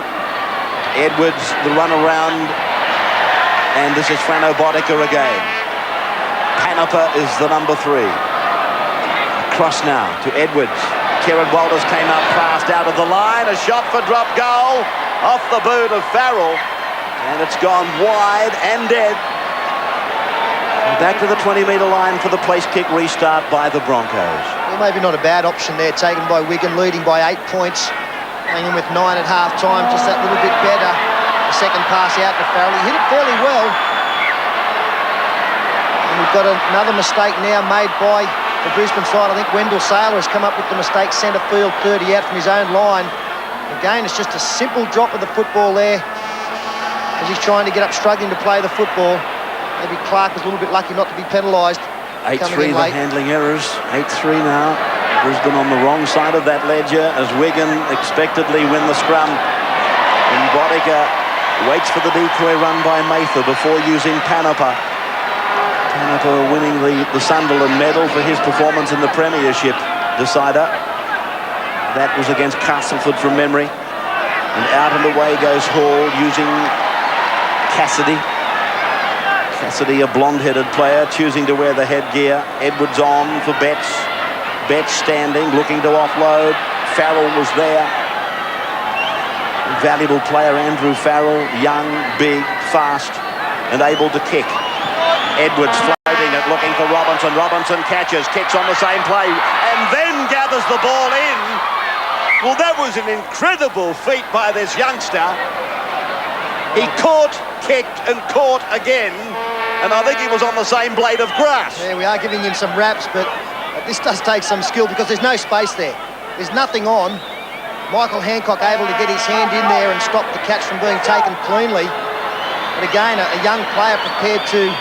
Edwards, the run around. And this is Frano Botica again. Panapa is the number 3. Across now to Edwards. Kieran Walters came up fast out of the line. A shot for drop goal off the boot of Farrell. And it's gone wide and dead. Back to the 20-metre line for the place kick restart by the Broncos. Well, maybe not a bad option there, taken by Wigan, leading by 8 points. Hanging with 9 at half-time, just that little bit better. The second pass out to Farrell. He hit it fairly well. And we've got another mistake now made by the Brisbane side. I think Wendell Saylor has come up with the mistake, centre field, 30 out from his own line. Again, it's just a simple drop of the football there as he's trying to get up, struggling to play the football. Maybe Clark was a little bit lucky not to be penalised. 8-3 the handling errors. 8-3 now. Brisbane on the wrong side of that ledger as Wigan expectedly win the scrum. And Botica waits for the decoy run by Mather before using Panapa. Panapa winning the Sunderland medal for his performance in the Premiership decider. That was against Castleford from memory. And out and away goes Hall using Cassidy. Cassidy, a blonde-headed player, choosing to wear the headgear. Edwards on for Betts. Betts standing, looking to offload. Farrell was there. Valuable player, Andrew Farrell. Young, big, fast, and able to kick. Edwards floating it, looking for Robinson. Robinson catches, kicks on the same play, and then gathers the ball in. Well, that was an incredible feat by this youngster. He caught, kicked, and caught again. And I think he was on the same blade of grass. Yeah, we are giving him some raps, but this does take some skill because there's no space there. There's nothing on. Michael Hancock able to get his hand in there and stop the catch from being taken cleanly. But again, a young player prepared to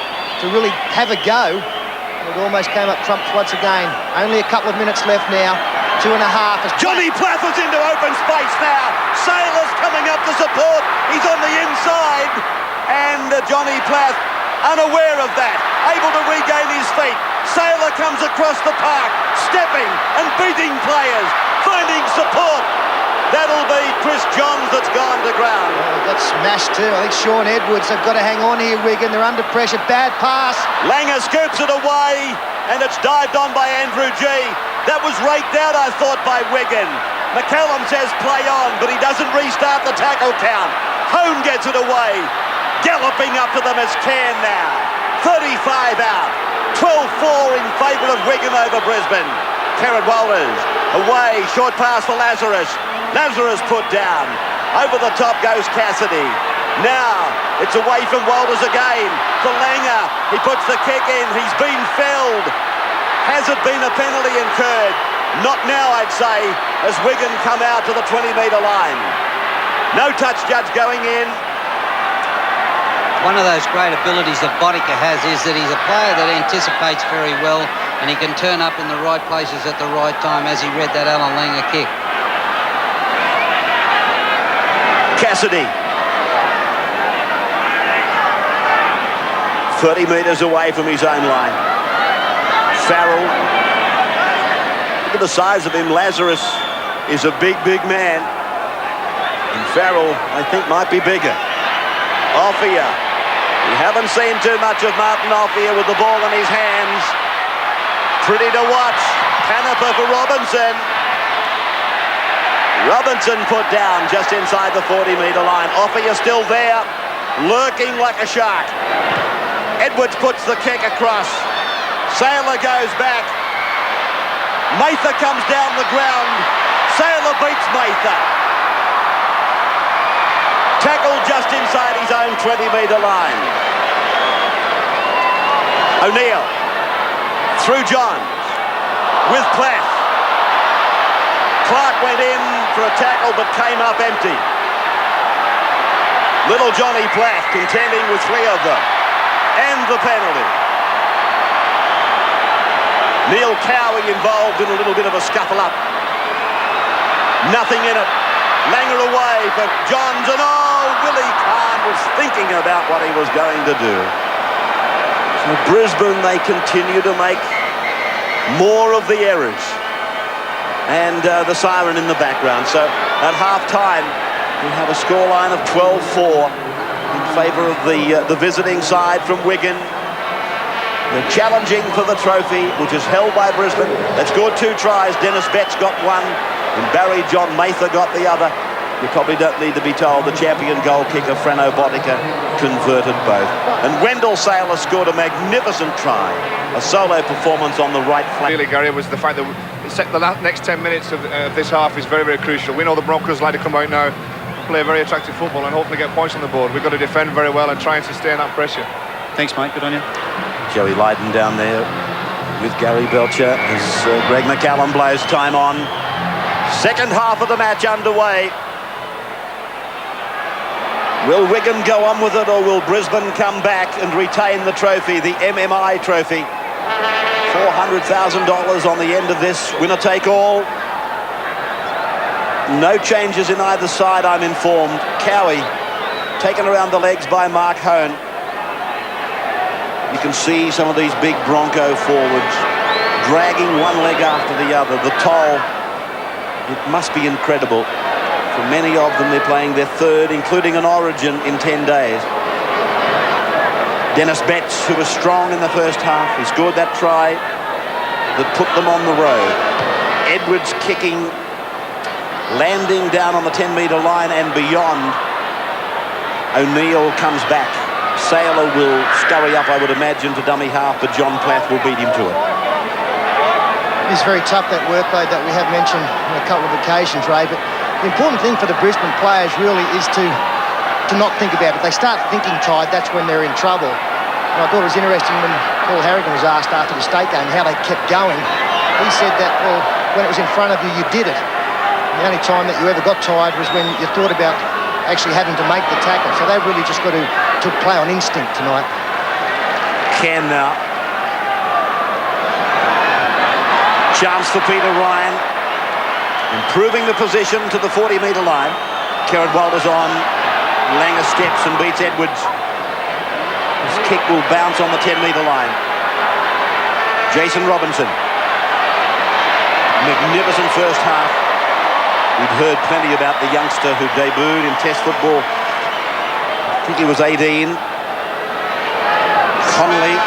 really have a go. And it almost came up trumps once again. Only a couple of minutes left now. 2.5. Johnny Plath is into open space now. Saylor's coming up to support. He's on the inside. And Johnny Plath, unaware of that, able to regain his feet. Saylor comes across the park, stepping and beating players, finding support. That'll be Chris Johns that's gone to ground. Oh, got smashed too. I think Sean Edwards have got to hang on here, Wigan. They're under pressure. Bad pass. Langer scoops it away, and it's dived on by Andrew G. That was raked out, I thought, by Wigan. McCallum says play on, but he doesn't restart the tackle count. Hone gets it away. Galloping up to them is Cairn now. 35 out. 12-4 in favour of Wigan over Brisbane. Kieran Walters away. Short pass for Lazarus. Lazarus put down. Over the top goes Cassidy. Now it's away from Walters again. For Langer. He puts the kick in. He's been felled. Has it been a penalty incurred? Not now, I'd say, as Wigan come out to the 20-metre line. No touch judge going in. One of those great abilities that Botica has is that he's a player that anticipates very well, and he can turn up in the right places at the right time, as he read that Alan Langer kick. Cassidy. 30 metres away from his own line. Farrell. Look at the size of him. Lazarus is a big, big man. And Farrell, I think, might be bigger. Offia. We haven't seen too much of Martin Offia with the ball in his hands. Pretty to watch. Panapa for Robinson. Robinson put down just inside the 40-metre line. Offia still there, lurking like a shark. Edwards puts the kick across. Sailor goes back. Mather comes down the ground. Sailor beats Mather. Tackle just inside his own 20-metre line. O'Neill through Johns with Plath. Clark went in for a tackle but came up empty. Little Johnny Plath contending with three of them. And the penalty. Neil Cowie involved in a little bit of a scuffle up. Nothing in it. Langer away for Johns, and Willie Kahn was thinking about what he was going to do. So Brisbane, they continue to make more of the errors. And the siren in the background. So at half-time, we have a scoreline of 12-4 in favour of the visiting side from Wigan. They're challenging for the trophy, which is held by Brisbane. They've scored 2 tries. Dennis Betts got one, and Barry John Mather got the other. You probably don't need to be told the champion goal kicker, Frano Botica, converted both. And Wendell Sailor scored a magnificent try. A solo performance on the right flank. Really, Gary, was the fact that the next 10 minutes of this half is very, very crucial. We know the Broncos like to come out now, play very attractive football and hopefully get points on the board. We've got to defend very well and try and sustain that pressure. Thanks, mate. Good on you. Joey Lydon down there with Gary Belcher as Greg McCallum blows time on. Second half of the match underway. Will Wigan go on with it, or will Brisbane come back and retain the trophy, the MMI trophy? $400,000 on the end of this, winner take all. No changes in either side, I'm informed. Cowie taken around the legs by Mark Hone. You can see some of these big Bronco forwards dragging one leg after the other. The toll, it must be incredible. For many of them, they're playing their third, including an Origin, in 10 days. Dennis Betts, who was strong in the first half, he scored that try that put them on the road. Edwards kicking, landing down on the 10-metre line and beyond. O'Neill comes back. Sailor will scurry up, I would imagine, to dummy half, but John Plath will beat him to it. It's very tough, that workload that we have mentioned on a couple of occasions, Ray, but the important thing for the Brisbane players really is to not think about it. They start thinking tired, that's when they're in trouble. And I thought it was interesting when Paul Harrigan was asked after the state game how they kept going. He said that, well, when it was in front of you, you did it. And the only time that you ever got tired was when you thought about actually having to make the tackle. So they've really just got to play on instinct tonight. Cam now. Chance for Peter Ryan. Improving the position to the 40-metre line. Kieran Walters on. Langer steps and beats Edwards. His kick will bounce on the 10-metre line. Jason Robinson. Magnificent first half. We'd heard plenty about the youngster who debuted in Test football. I think he was 18. Connolly,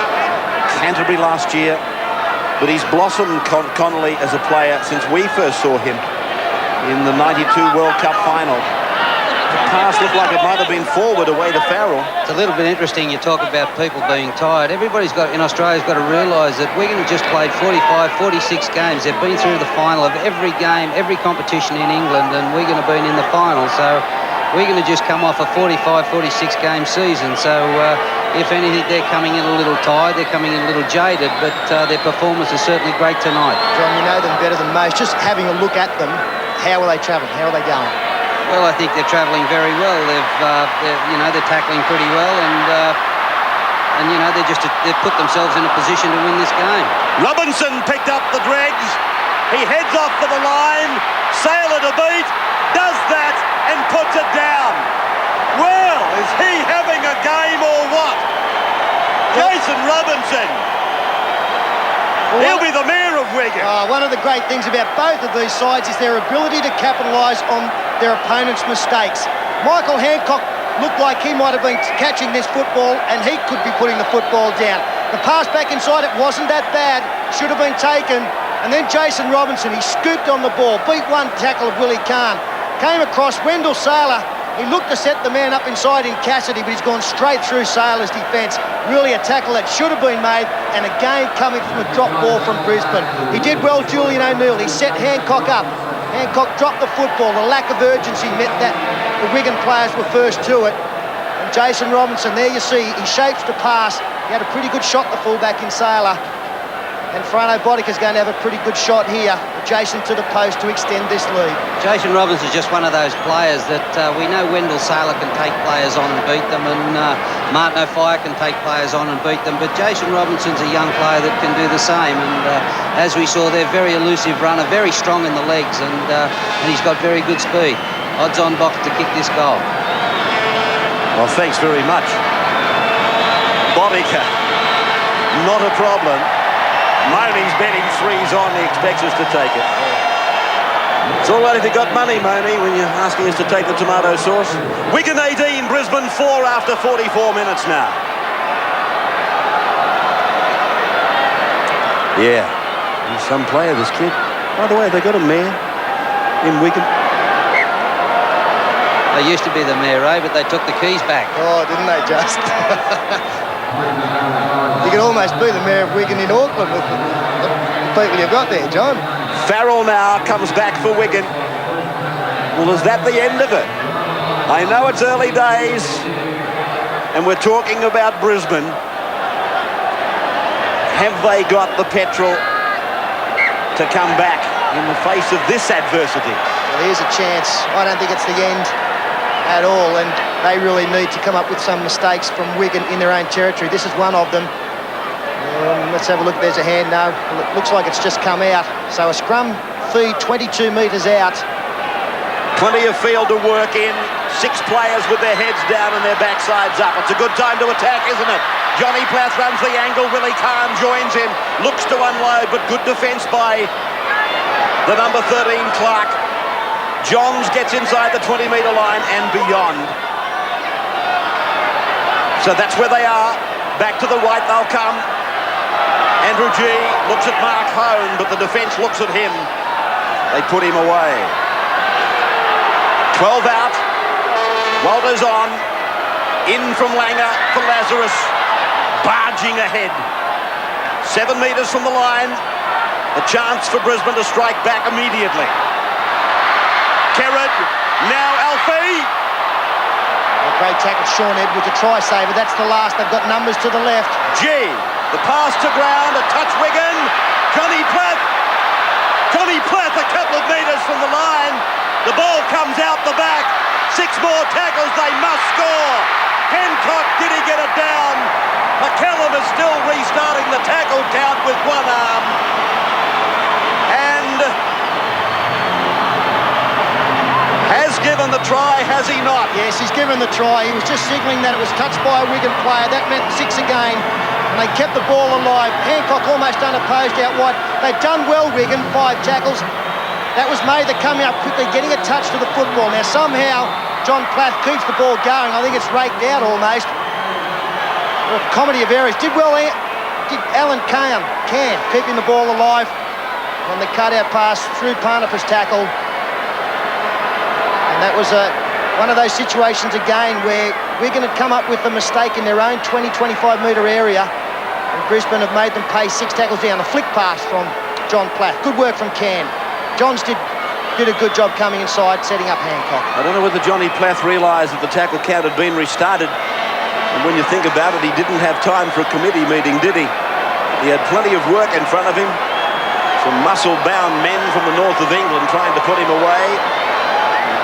Canterbury last year. But he's blossomed, Connolly, as a player since we first saw him in the '92 World Cup final. The pass looked like it might have been forward away to Farrell. It's a little bit interesting you talk about people being tired. Everybody's got, in Australia's got to realise that Wigan have just played 45, 46 games. They've been through the final of every game, every competition in England, and Wigan have been in the final. So Wigan have just come off a 45, 46 game season. So if anything, they're coming in a little tired, they're coming in a little jaded, but their performance is certainly great tonight. John, you know them better than most. Just having a look at them, how are they travelling? How are they going? Well, I think they're travelling very well. They're tackling pretty well, and they've put themselves in a position to win this game. Robinson picked up the dregs. He heads off for the line. Sailor to beat. Does that and puts it down. Well, is he having a game or what? Jason Robinson. He'll be the mayor of Wigan. One of the great things about both of these sides is their ability to capitalise on their opponent's mistakes. Michael Hancock looked like he might have been catching this football and he could be putting the football down. The pass back inside, it wasn't that bad, should have been taken. And then Jason Robinson, he scooped on the ball, beat one tackle of Willie Kahn, came across. Wendell Sailor He looked to set the man up inside in Cassidy, but he's gone straight through Sailor's defence. Really a tackle that should have been made, and again coming from a drop ball from Brisbane. He did well, Julian O'Neill. He set Hancock up. Hancock dropped the football. The lack of urgency meant that the Wigan players were first to it. And Jason Robinson, there you see, he shapes the pass. He had a pretty good shot, the fullback in Sailor. And Frano Bodica's going to have a pretty good shot here, adjacent to the post to extend this lead. Jason Robbins is just one of those players that we know Wendell Sailor can take players on and beat them, and Martin O'Fire can take players on and beat them, but Jason Robinson's a young player that can do the same, and as we saw, they're very elusive runner, very strong in the legs, and he's got very good speed. Odds on Box to kick this goal. Well, thanks very much. Bodica, not a problem. Money's betting 3's on. He expects us to take it. It's all right if you got money, Money, when you're asking us to take the tomato sauce. Wigan 18, Brisbane 4 after 44 minutes now. Yeah, he's some player, this kid. By the way, they got a mayor in Wigan. They used to be the mayor, but they took the keys back. Oh, didn't they just? You could almost be the mayor of Wigan in Auckland with the people you've got there, John. Farrell now comes back for Wigan. Well, is that the end of it? I know it's early days, and we're talking about Brisbane. Have they got the petrol to come back in the face of this adversity? Well, here's a chance. I don't think it's the end at all, and they really need to come up with some mistakes from Wigan in their own territory. This is one of them. Let's have a look. There's a hand now. It looks like it's just come out. So a scrum feed 22 metres out. Plenty of field to work in. 6 players with their heads down and their backsides up. It's a good time to attack, isn't it? Johnny Plath runs the angle. Willie Kahn joins in. Looks to unload, but good defence by the number 13, Clark. Johns gets inside the 20-metre line and beyond. So that's where they are. Back to the right they'll come. Andrew G looks at Mark Hone, but the defence looks at him. They put him away. 12 out. Walters on. In from Langer for Lazarus. Barging ahead. 7 metres from the line. A chance for Brisbane to strike back immediately. Kerrod. Now Alfie. Great tackle, Sean Edwards, a try saver. That's the last. They've got numbers to the left. G. The pass to ground, a touch Wigan. Johnny Plath. Johnny Plath a couple of metres from the line. The ball comes out the back. 6 more tackles, they must score. Hancock, did he get it down? McCallum is still restarting the tackle count with one arm. And has given the try, has he not? Yes, he's given the try. He was just signalling that it was touched by a Wigan player. That meant 6 again. And they kept the ball alive. Hancock almost unopposed out wide. They'd done well, Wigan, 5 tackles. That was Mather coming up quickly, getting a touch to the football. Now somehow John Plath keeps the ball going. I think it's raked out almost. Well, comedy of errors. Did well, did Alan Can keeping the ball alive on the cutout pass through Parnapper's tackle. And that was one of those situations again where Wigan had come up with a mistake in their own 20-25 metre area, and Brisbane have made them pay 6 tackles down. A flick pass from John Plath. Good work from Can. Johns did a good job coming inside, setting up Hancock. I don't know whether Johnny Plath realised that the tackle count had been restarted. And when you think about it, he didn't have time for a committee meeting, did he? He had plenty of work in front of him. Some muscle-bound men from the north of England trying to put him away.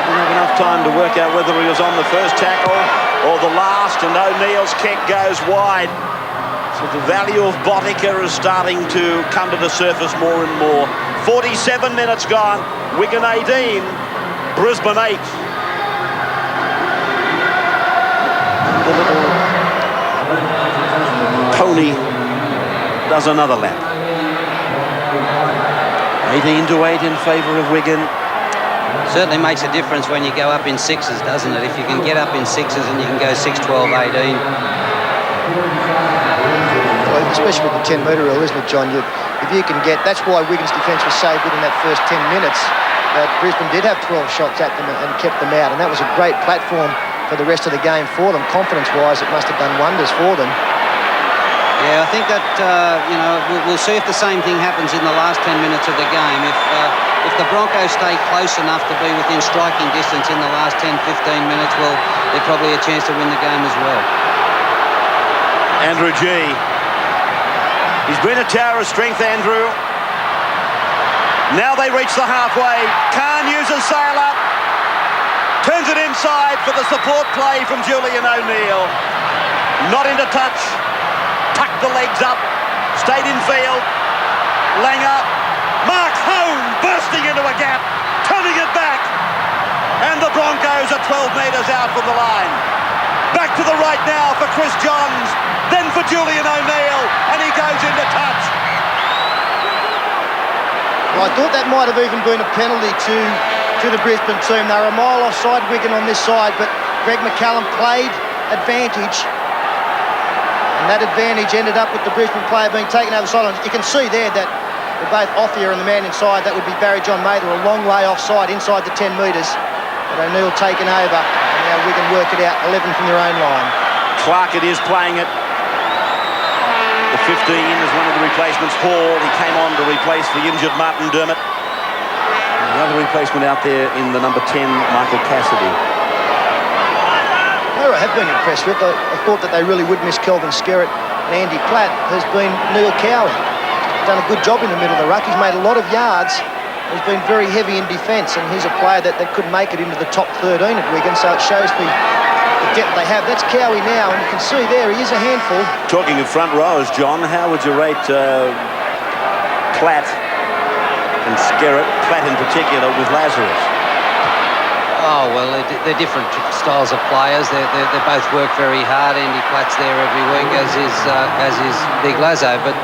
Didn't have enough time to work out whether he was on the first tackle or the last, and O'Neill's kick goes wide. So the value of Bodica is starting to come to the surface more and more. 47 minutes gone. Wigan 18, Brisbane 8. The little pony does another lap. 18-8 in favour of Wigan. Certainly makes a difference when you go up in 6s, doesn't it? If you can get up in 6s and you can go 6, 12, 18. Well, especially with the 10-metre rule, isn't it, John? If you can get... That's why Wigan's defence was so good in that first 10 minutes. that Brisbane did have 12 shots at them and kept them out, and that was a great platform for the rest of the game for them. Confidence-wise, it must have done wonders for them. Yeah, I think that, we'll see if the same thing happens in the last 10 minutes of the game. If the Broncos stay close enough to be within striking distance in the last 10-15 minutes, well, they're probably a chance to win the game as well. Andrew G. He's been a tower of strength, Andrew. Now they reach the halfway. Khan uses Sailor. Turns it inside for the support play from Julian O'Neill. Not into touch. Tucked the legs up. Stayed in field. Langer. Mark Hone bursting into a gap. Turning it back. And the Broncos are 12 metres out from the line. Back to the right now for Chris Johns. Then for Julian O'Neill. And he goes into touch. Well, I thought that might have even been a penalty to the Brisbane team. They were a mile offside Wigan on this side, but Greg McCallum played advantage. And that advantage ended up with the Brisbane player being taken over the sideline. You can see there that they're both Offia and the man inside. That would be Barry John Mather, a long way offside inside the 10 metres. But O'Neill taken over. And now Wigan work it out, 11 from their own line. Clark it is playing it. The 15 is one of the replacements. Hall, he came on to replace the injured Martin Dermott. Another replacement out there in the number 10, Michael Cassidy. Who I have been impressed with, I thought that they really would miss Kelvin Skerritt and Andy Platt, has been Neil Cowie. Done a good job in the middle of the ruck. He's made a lot of yards. He's been very heavy in defence, and he's a player that could make it into the top 13 at Wigan, so it shows the depth they have. That's Cowie now, and you can see there he is a handful. Talking of front rowers, John, how would you rate Platt and Skerritt, Platt in particular, with Lazarus? Oh, well, they're different styles of players. They both work very hard. Andy Platt's there every week, as is Big Lazo. But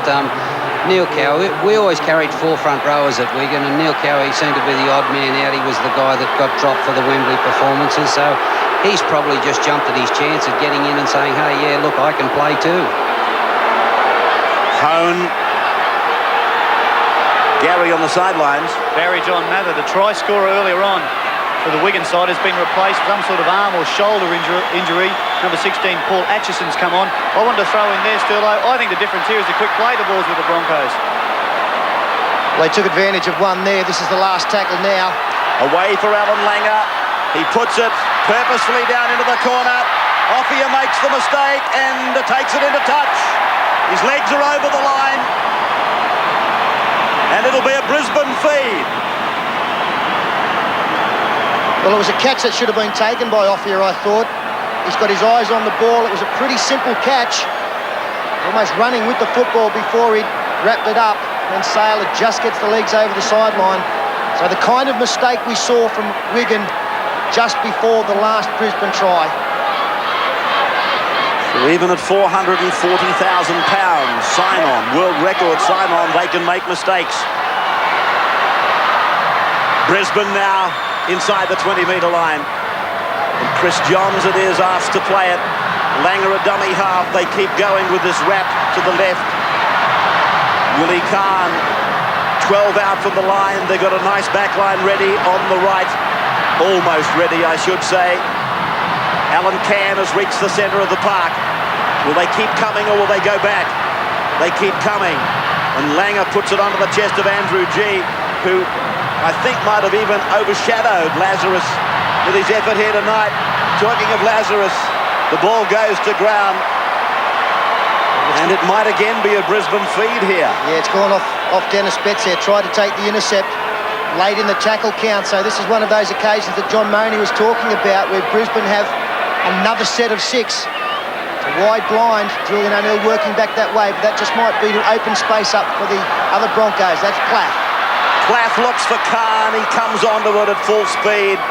Neil Cowie, we always carried 4 front rowers at Wigan, and Neil Cowie seemed to be the odd man out. He was the guy that got dropped for the Wembley performances. So he's probably just jumped at his chance at getting in and saying, hey, yeah, look, I can play too. Hone. Gary on the sidelines. Barry John Mather, the try scorer earlier on for the Wigan side, has been replaced with some sort of arm or shoulder injury. Number 16, Paul Atchison's come on. I wanted to throw in there, Sturlo. I think the difference here is the quick play the balls with the Broncos. Well, they took advantage of one there. This is the last tackle now. Away for Alan Langer. He puts it purposefully down into the corner. Offia makes the mistake and takes it into touch. His legs are over the line. And it'll be a Brisbane feed. Well, it was a catch that should have been taken by Offia, I thought. He's got his eyes on the ball. It was a pretty simple catch. Almost running with the football before he wrapped it up. And Sailor just gets the legs over the sideline. So the kind of mistake we saw from Wigan just before the last Brisbane try. So even at £440,000 sign-on, world record sign-on, they can make mistakes. Brisbane now inside the 20-metre line. And Chris Johns it is asked to play it. Langer a dummy half. They keep going with this wrap to the left. Willie Khan, 12 out from the line. They've got a nice back line ready on the right. Almost ready, I should say. Alan Cann has reached the centre of the park. Will they keep coming or will they go back? They keep coming. And Langer puts it onto the chest of Andrew G, who I think might have even overshadowed Lazarus with his effort here tonight. Talking of Lazarus, the ball goes to ground. And it might again be a Brisbane feed here. Yeah, it's gone off Dennis Betts there. Tried to take the intercept late in the tackle count. So this is one of those occasions that John Mooney was talking about where Brisbane have another set of 6. It's a wide blind. Julian O'Neill working back that way, but that just might be to open space up for the other Broncos. That's Platt. Platt looks for Khan. He comes onto it at full speed.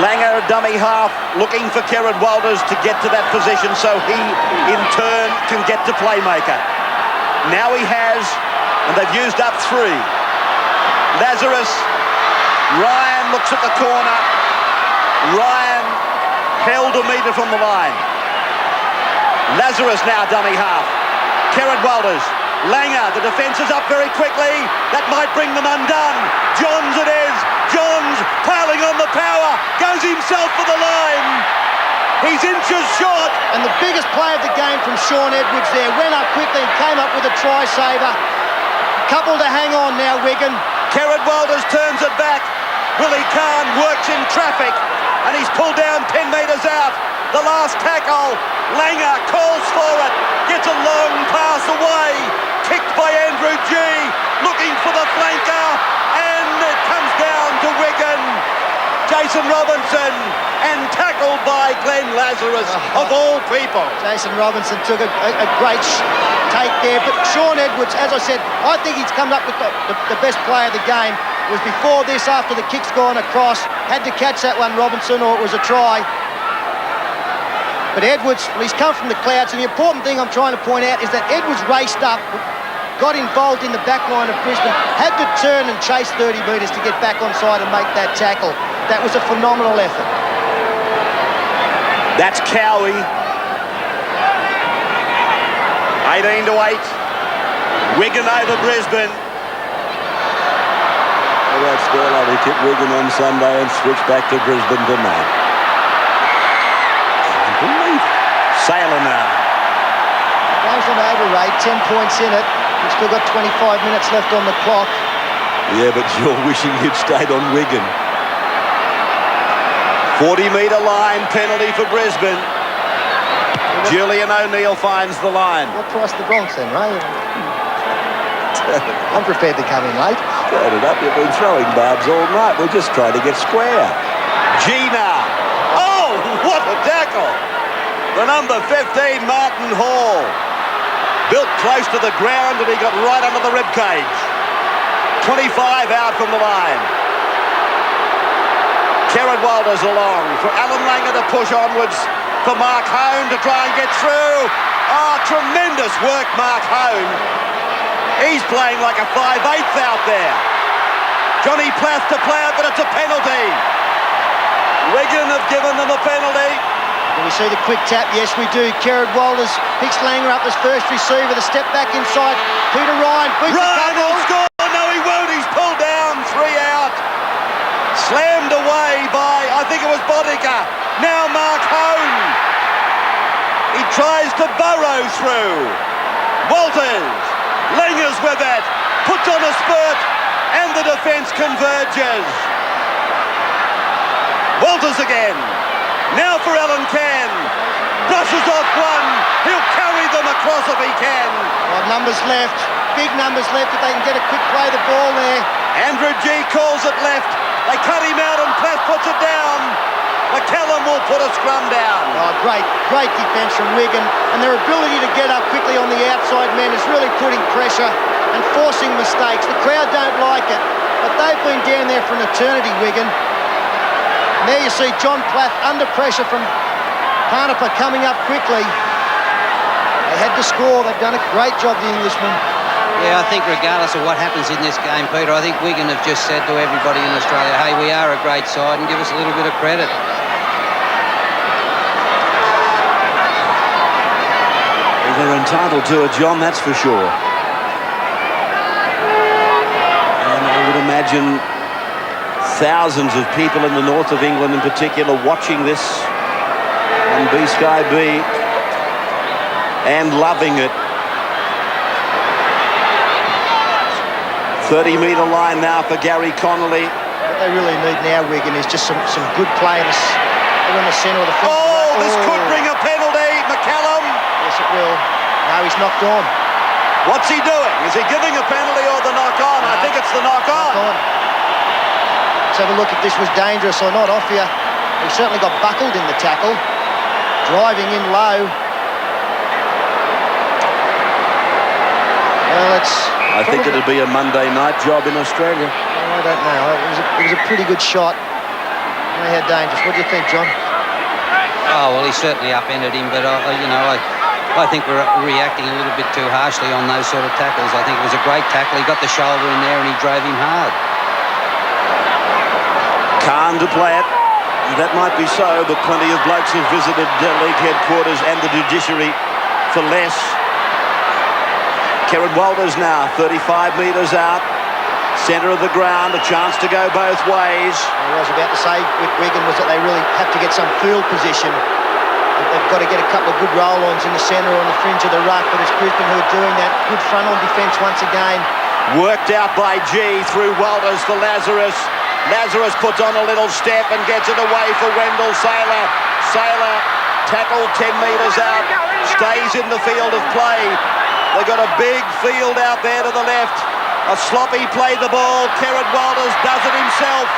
Langer, dummy half, looking for Kerrod Walters to get to that position so he, in turn, can get to playmaker. Now he has, and they've used up 3. Lazarus. Ryan looks at the corner. Ryan held a metre from the line. Lazarus now dummy half. Kerrod Walters Langer, the defence is up very quickly. That might bring them undone. Johns it is. Johns piling on the power. Goes himself for the line. He's inches short. And the biggest play of the game from Shaun Edwards there. Went up quickly and came up with a try-saver. Couple to hang on now, Wigan. Kerrod Walters turns it back. Willie Kahn works in traffic. And he's pulled down 10 metres out. The last tackle. Langer calls for it. Gets a long pass away. Kicked by Andrew G. Looking for the flanker. And it comes down to Wigan. Jason Robinson. And tackled by Glenn Lazarus, of all people. Jason Robinson took a great take there. But Shaun Edwards, as I said, I think he's come up with the best play of the game. It was before this, after the kick's gone across. Had to catch that one, Robinson, or it was a try. But Edwards, well, he's come from the clouds, and the important thing I'm trying to point out is that Edwards raced up, got involved in the back line of Brisbane, had to turn and chase 30 metres to get back onside and make that tackle. That was a phenomenal effort. That's Cowie. 18-8. Wigan over Brisbane. Well, that's still how they kick Wigan on Sunday and switch back to Brisbane tonight. Can't believe it. Sailor now. Game's on overrate, 10 points in it. We've still got 25 minutes left on the clock. Yeah, but you're wishing you'd stayed on Wigan. 40-metre line, penalty for Brisbane. Julian O'Neill finds the line. What price the Bronx then, Ray? I'm prepared to come in late. Turn it up, you've been throwing barbs all night. We're just trying to get square. Gina. Oh, what a tackle. The number 15, Martin Hall. Built close to the ground and he got right under the ribcage. 25 out from the line. Kerrod Walters along for Alan Langer to push onwards, for Mark Hone to try and get through. Oh, tremendous work, Mark Hone. He's playing like a 5/8 out there. Johnny Plath to play it, but it's a penalty. Wigan have given them a penalty. Do we see the quick tap? Yes, we do. Kerrod Walters picks Langer up as first receiver. The step back inside. Peter Ryan beats the Ryan couple. will score. No, he won't. He's pulled down. 3 out. Slammed away by, I think it was Bodica. Now Mark Hone. He tries to burrow through. Walters. Lingers with it. Puts on a spurt. And the defence converges. Walters again. Now for Alan Can. Brushes off one. He'll carry them across if he can. Well, numbers left. Big numbers left if they can get a quick play of the ball there. Andrew G calls it left. They cut him out and Plath puts it down. McCallum will put a scrum down. Oh, great defence from Wigan. And their ability to get up quickly on the outside men is really putting pressure and forcing mistakes. The crowd don't like it, but they've been down there for an eternity, Wigan. And there you see John Plath under pressure from Parnapa coming up quickly. They had to score. They've done a great job, the Englishmen. Yeah, I think regardless of what happens in this game, Peter, I think Wigan have just said to everybody in Australia, hey, we are a great side, and give us a little bit of credit. They're entitled to it, John, that's for sure. And I would imagine thousands of people in the north of England in particular watching this on B-Sky B and loving it. 30-metre line now for Gary Connolly. What they really need now, Wigan, is just some good play in the centre of the field. Oh, this could bring a penalty, McCallum. Yes, it will. No, he's knocked on. What's he doing? Is he giving a penalty or the knock-on? I think it's the knock-on. Let's have a look if this was dangerous or not. Off here. He certainly got buckled in the tackle. Driving in low. Well, I think it'd be a Monday night job in Australia. I don't know. It was a pretty good shot. How dangerous. What do you think, John? Oh, well, he certainly upended him, but, I think we're reacting a little bit too harshly on those sort of tackles. I think it was a great tackle. He got the shoulder in there and he drove him hard. Khan to play it. That might be so, but plenty of blokes have visited league headquarters and the judiciary for less. Kerrod Walters now, 35 metres out. Centre of the ground, a chance to go both ways. I was about to say with Wigan was that they really have to get some field position. They've got to get a couple of good roll-ons in the centre or on the fringe of the ruck, but it's Brisbane who are doing that. Good front-on defence once again. Worked out by G through Walters for Lazarus. Lazarus puts on a little step and gets it away for Wendell Saylor. Saylor tackled 10 metres out, stays in the field of play. They've got a big field out there to the left. A sloppy play the ball. Kerrod Walters does it himself.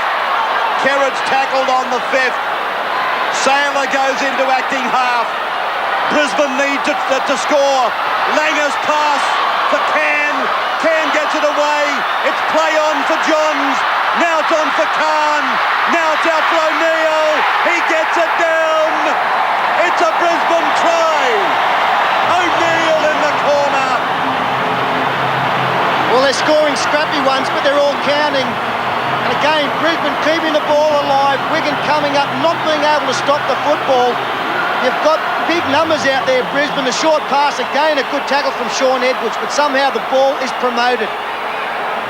Kerrod's tackled on the 5th. Saylor goes into acting half. Brisbane need to score. Langer's pass for Can. Can gets it away. It's play on for Johns. Now it's on for Khan. Now it's out for O'Neill. He gets it down. It's a Brisbane try. O'Neill in the corner. Well, they're scoring scrappy ones, but they're all counting. And again, Brisbane keeping the ball alive. Wigan coming up, not being able to stop the football. You've got big numbers out there, Brisbane. The short pass, again, a good tackle from Sean Edwards, but somehow the ball is promoted.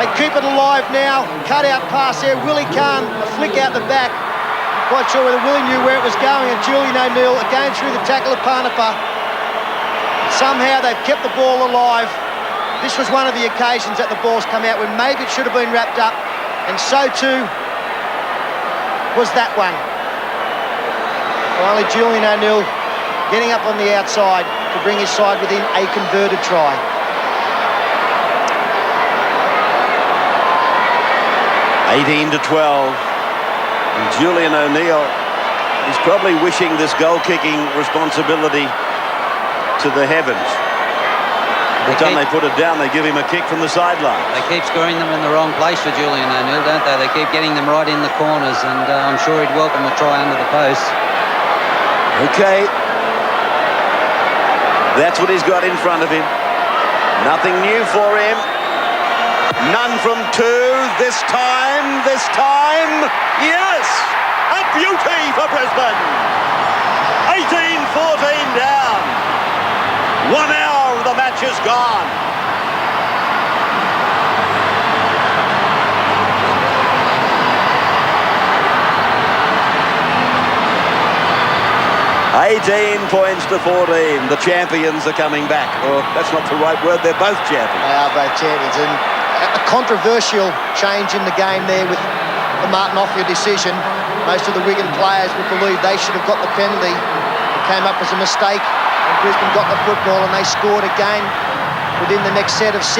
They keep it alive now. Cut out pass there. Willie Khan, a flick out the back. Not quite sure whether Willie knew where it was going. And Julian O'Neill again through the tackle of Parnapa. Somehow they've kept the ball alive. This was one of the occasions that the ball's come out when maybe it should have been wrapped up, and so too was that one. Finally, Julian O'Neill getting up on the outside to bring his side within a converted try. (18 to 12). And Julian O'Neill is probably wishing this goal-kicking responsibility to the heavens. Every time they put it down, they give him a kick from the sideline. They keep scoring them in the wrong place for Julian O'Neill, don't they? They keep getting them right in the corners, and I'm sure he'd welcome a try under the post. Okay. That's what he's got in front of him. Nothing new for him. None from 2 this time. Yes! A beauty for Brisbane. 18-14 down. 1 hour. The match is gone. (18 points to 14). The champions are coming back. Or that's not the right word. They're both champions. They are both champions, and a controversial change in the game there with the Martin Offia decision. Most of the Wigan players would believe they should have got the penalty. It came up as a mistake. Brisbane got the football and they scored again within the next set of 6.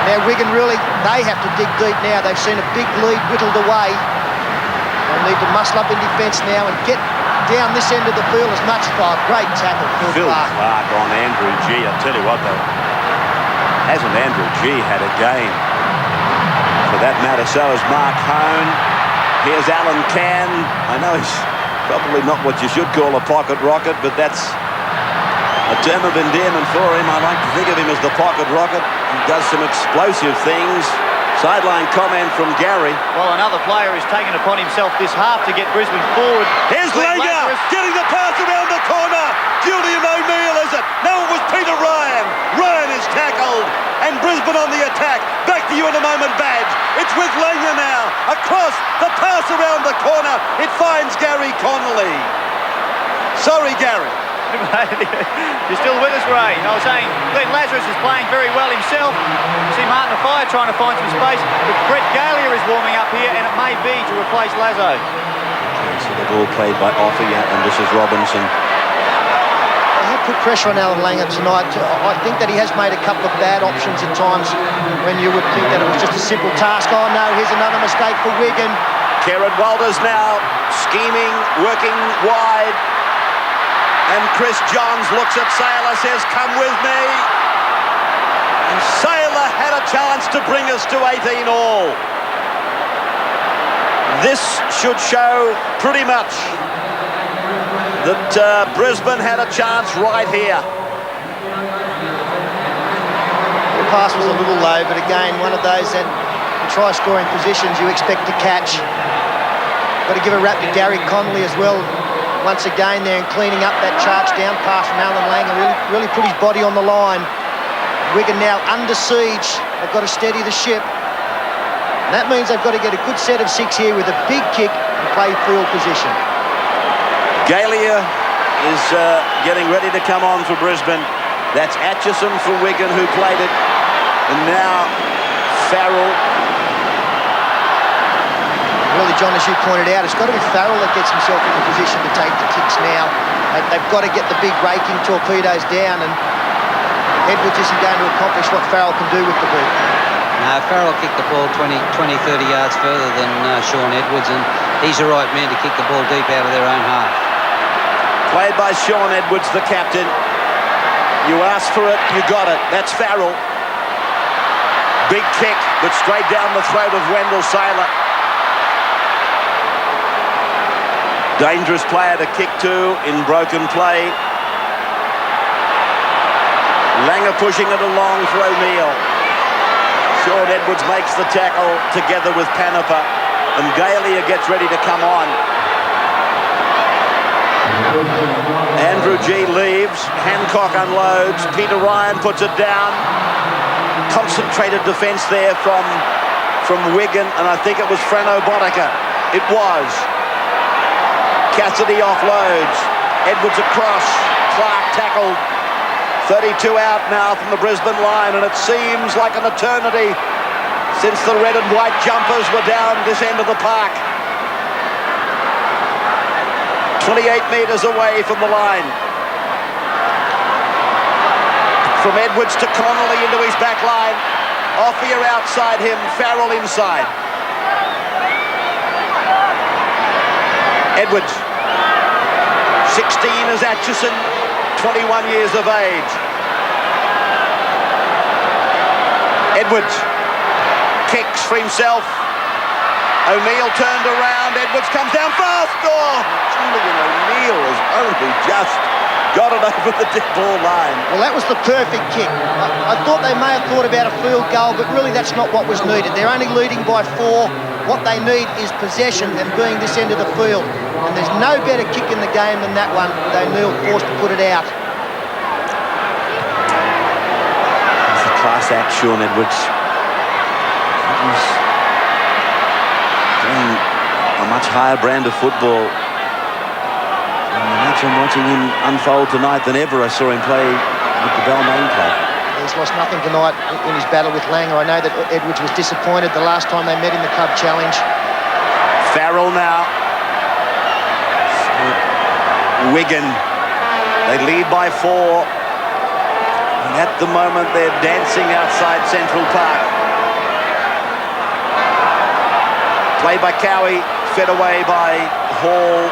Now Wigan really, they have to dig deep now. They've seen a big lead whittled away. They'll need to muscle up in defence now and get down this end of the field as much as possible. Great tackle, Phil Clark on Andrew G. I'll tell you what though, hasn't Andrew G had a game? For that matter, so has Mark Hone. Here's Alan Can. I know he's probably not what you should call a pocket rocket, but that's a term of endearment for him. I like to think of him as the pocket rocket. He does some explosive things. Sideline comment from Gary. Well, another player has taken upon himself this half to get Brisbane forward. Here's Langer getting the pass around the corner. Julian O'Neill, is it? No, it was Peter Ryan. Ryan is tackled, and Brisbane on the attack. Back to you in a moment, Badge. It's with Langer now. Across, the pass around the corner. It finds Gary Connolly. Sorry, Gary. You're still with us, Ray. I was saying Glenn Lazarus is playing very well himself. You see Martin Offia trying to find some space, but Brett Galia is warming up here, and it may be to replace Lazo. Okay, so the ball played by Offia, and this is Robinson. They have put pressure on Alan Langer tonight. I think that he has made a couple of bad options at times when you would think that it was just a simple task. Oh no, here's another mistake for Wigan. Kerrod Walters now scheming, working wide. And Chris Johns looks at Saylor, says, come with me. And Saylor had a chance to bring us to 18 all. This should show pretty much that Brisbane had a chance right here. The pass was a little low, but again, one of those that in try-scoring positions you expect to catch. Got to give a rap to Gary Connolly as well. Once again there and cleaning up that charge down pass from Alan Langer. Really put his body on the line. Wigan now under siege. They've got to steady the ship. And that means they've got to get a good set of 6 here with a big kick and play field position. Galia is getting ready to come on for Brisbane. That's Atchison for Wigan who played it. And now Farrell. Really, John, as you pointed out, it's got to be Farrell that gets himself in the position to take the kicks now. They've got to get the big raking torpedoes down, and Edwards isn't going to accomplish what Farrell can do with the ball. No, Farrell kicked the ball 20, 30 yards further than Sean Edwards, and he's the right man to kick the ball deep out of their own half. Played by Sean Edwards, the captain. You asked for it, you got it. That's Farrell. Big kick, but straight down the throat of Wendell Saylor. Dangerous player to kick to in broken play. Langer pushing it along for O'Neill. Sean Edwards makes the tackle together with Panipa, and Galia gets ready to come on. Andrew G leaves, Hancock unloads, Peter Ryan puts it down. Concentrated defence there from Wigan, and I think it was Frano Botica. It was. Cassidy offloads, Edwards across, Clark tackled. 32 out now from the Brisbane line, and it seems like an eternity since the red and white jumpers were down this end of the park. 28 metres away from the line. From Edwards to Connolly into his back line. Offia outside him, Farrell inside. Edwards. 16 is Atchison, 21 years of age. Edwards kicks for himself. O'Neill turned around. Edwards comes down fast. Oh, Julian O'Neill has only just got it over the dead ball line. Well, that was the perfect kick. I thought they may have thought about a field goal, but really that's not what was needed. They're only leading by 4. What they need is possession and being this end of the field. And there's no better kick in the game than that one, with O'Neill forced to put it out. It's a class act, Sean Edwards. He's playing a much higher brand of football. I'm watching him unfold tonight than ever I saw him play with the Balmain Club. He's lost nothing tonight in his battle with Langer. I know that Edwards was disappointed the last time they met in the club challenge. Farrell now. Wigan, they lead by 4. And at the moment they're dancing outside Central Park. Played by Cowie, fed away by Hall.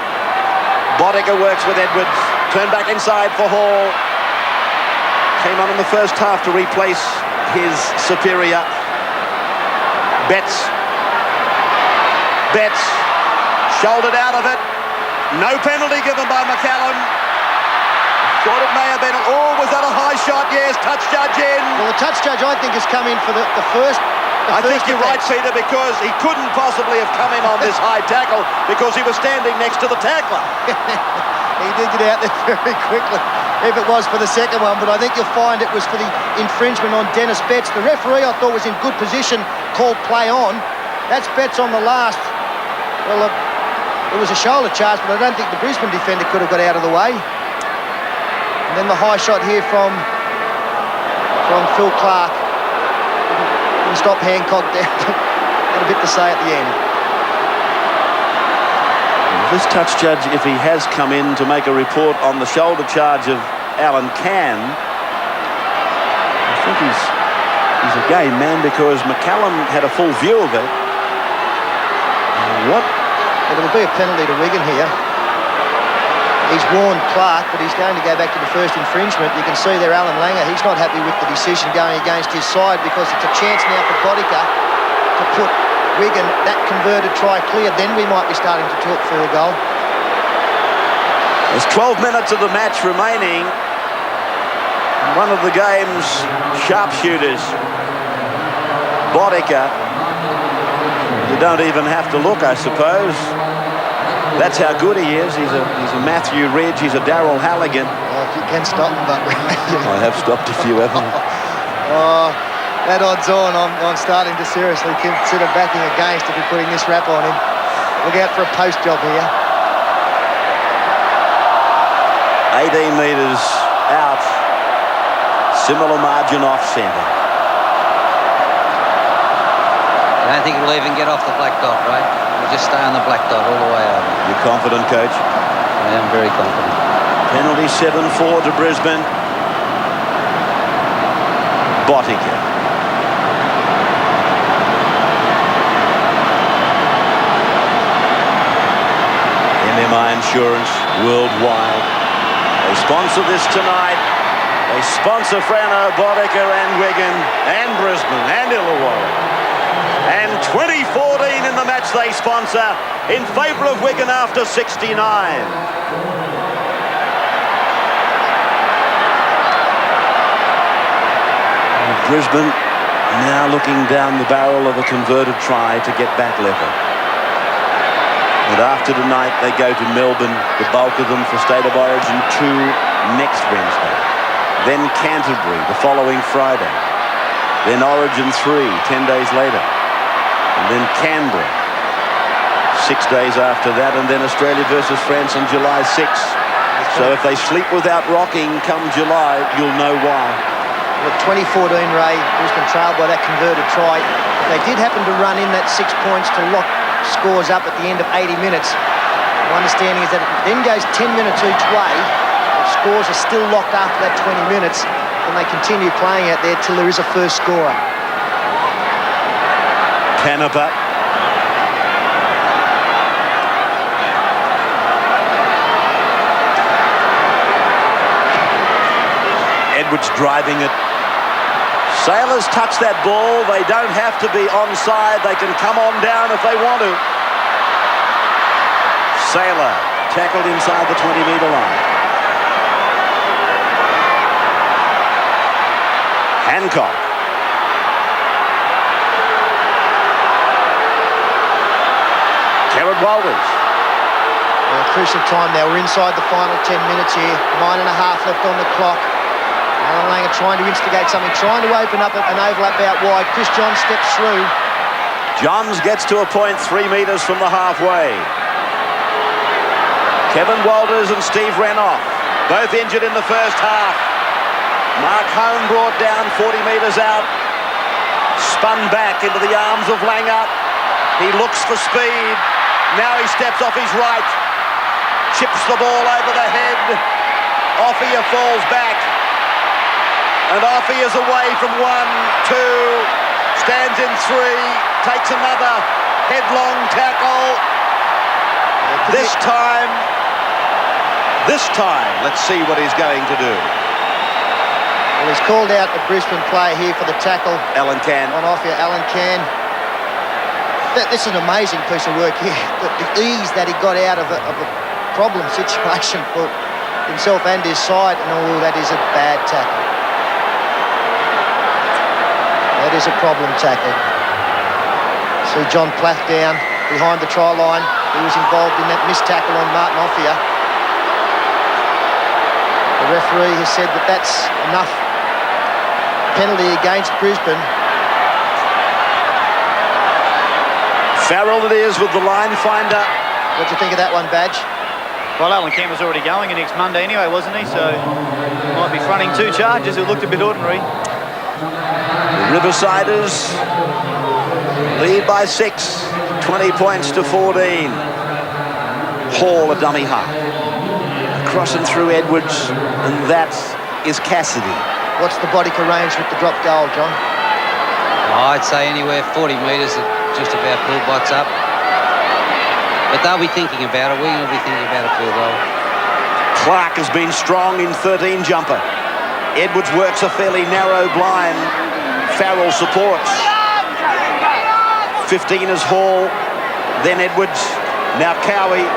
Botica works with Edwards, turned back inside for Hall. Came on in the first half to replace his superior. Betts, shouldered out of it. No penalty given by McCallum. Thought it may have been, was that a high shot? Yes, touch judge in. Well, the touch judge, I think, has come in for the first. I think you're right, Peter, because he couldn't possibly have come in on this high tackle because he was standing next to the tackler. He did get out there very quickly, if it was for the second one, but I think you'll find it was for the infringement on Dennis Betts. The referee, I thought, was in good position, called play on. That's Betts on the last. Well, it was a shoulder charge, but I don't think the Brisbane defender could have got out of the way. And then the high shot here from Phil Clark. Didn't stop Hancock there. Got a bit to say at the end. This touch judge, if he has come in to make a report on the shoulder charge of Alan Cann, I think he's a game man because McCallum had a full view of it. What? It'll be a penalty to Wigan here. He's warned Clark, but he's going to go back to the first infringement. You can see there Alan Langer, he's not happy with the decision going against his side because it's a chance now for Botica to put Wigan that converted try clear. Then we might be starting to talk field goal. There's 12 minutes of the match remaining. One of the game's sharpshooters, Botica. You don't even have to look, I suppose. That's how good he is. He's a Matthew Ridge. He's a Darryl Halligan. Oh, if you can stop him, but I have stopped a few, haven't I? Oh, that odds on, I'm starting to seriously consider backing against if we're putting this wrap on him. Look out for a post job here. 18 metres out. Similar margin off centre. I don't think it'll even get off the black dot, right? It'll just stay on the black dot all the way over. You're confident, Coach? I am very confident. Penalty 7-4 to Brisbane. Bottica. MMI Insurance worldwide. They sponsor this tonight. They sponsor Frano, Bottica and Wigan and Brisbane and Illawarra. And 2014 in the match they sponsor in favour of Wigan after 69. Brisbane now looking down the barrel of a converted try to get back level. But after tonight they go to Melbourne, the bulk of them for State of Origin 2 next Wednesday. Then Canterbury the following Friday. Then Origin 3 10 days later. And then Canberra 6 days after that, and then Australia versus France on July 6th. So if they sleep without rocking come July, you'll know why. With 2014, Ray, Brisbane trailed by that converted try. If they did happen to run in that 6 points to lock scores up at the end of 80 minutes, my understanding is that it then goes 10 minutes each way. If scores are still locked after that 20 minutes, and they continue playing out there till there is a first scorer. Canepa. Edwards driving it. Sailors touch that ball. They don't have to be onside. They can come on down if they want to. Sailor tackled inside the 20-metre line. Hancock. Jared Walters. Well, crucial time. They were inside the final 10 minutes here. 9.5 left on the clock. Alan Langer trying to instigate something, trying to open up an overlap out wide. Chris Johns steps through. Johns gets to a point 3 metres from the halfway. Kevin Walters and Steve Renoff, both injured in the first half. Mark Hone brought down 40 metres out. Spun back into the arms of Langer. He looks for speed. Now he steps off his right. Chips the ball over the head. Offia falls back. And Offia is away from 1, 2. Stands in 3. Takes another headlong tackle. This time, let's see what he's going to do. Well, he's called out the Brisbane player here for the tackle. Alan Can. On Offia, Alan Can. This is an amazing piece of work here. The ease that he got out of a problem situation for himself and his side. And oh, that is a bad tackle. That is a problem tackle. See John Plath down behind the try line. He was involved in that missed tackle on Martin Offia. The referee has said that that's enough penalty against Brisbane. Farrell it is with the line finder. What do you think of that one, Badge? Well, Alan Kent was already going next Monday anyway, wasn't he? So might be fronting 2 charges. It looked a bit ordinary. The Riversiders lead by 6. 20 points to 14. Hall a dummy half. Across and through Edwards, and that is Cassidy. What's the Bodica range with the drop goal, John? I'd say anywhere 40 metres at just about pull bots up. But they'll be thinking about it. We'll be thinking about a field goal. Clark has been strong in 13 jumper. Edwards works a fairly narrow blind. Farrell supports. 15 is Hall, then Edwards, now Cowie.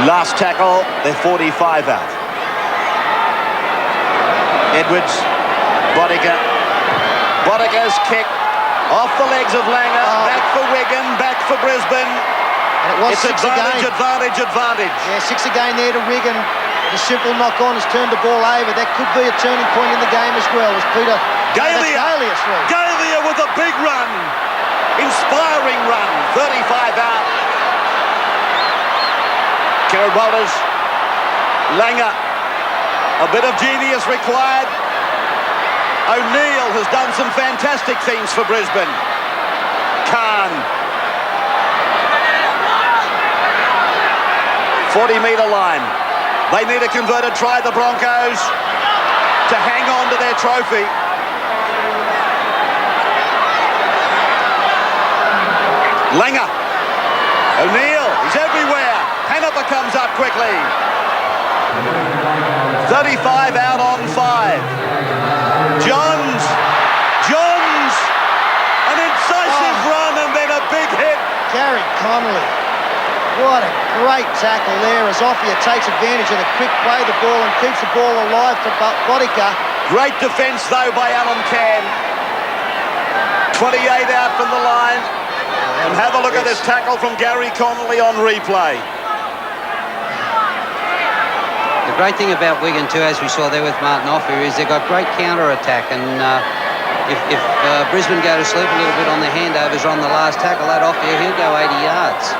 Last tackle, they're 45 out. Edwards, Bodica. Bodica's kick off the legs of Langer. Back for Wigan, back for Brisbane. And it was It's 6 advantage, again. advantage. Yeah, 6 again there to Wigan. The simple knock-on has turned the ball over. That could be a turning point in the game as well. As Peter... Galia with a big run. Inspiring run. 35 out. Kieran Walters. Langer. A bit of genius required. O'Neill has done some fantastic things for Brisbane. Khan. 40-metre line. They need a converted try, the Broncos, to hang on to their trophy. Langer. O'Neill, he's everywhere. Hanover comes up quickly. 35 out on 5. Johns. An incisive run and then a big hit. Gary Connolly. What a great tackle there as Offia takes advantage of the quick play of the ball and keeps the ball alive for Bodica. Great defence though by Alan Cann. 28 out from the line. And have a look at this tackle from Gary Connolly on replay. The great thing about Wigan too, as we saw there with Martin Offia, is they've got great counter-attack, and if Brisbane go to sleep a little bit on the handovers on the last tackle, that Offia, he'll go 80 yards.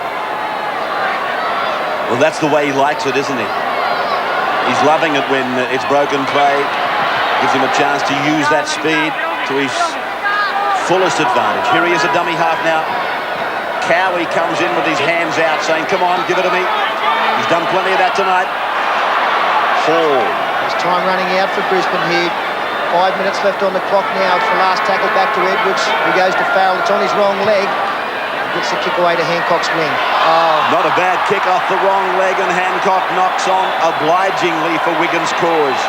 Well, that's the way he likes it, isn't he? He's loving it when it's broken play. Gives him a chance to use that speed to his fullest advantage. Here he is, a dummy half now. Cowie comes in with his hands out saying, come on, give it to me. He's done plenty of that tonight. Hall. There's time running out for Brisbane here. 5 minutes left on the clock now. It's the last tackle back to Edwards, who goes to Farrell. It's on his wrong leg. Gets the kick away to Hancock's wing. Not a bad kick off the wrong leg, and Hancock knocks on obligingly for Wigan's cause.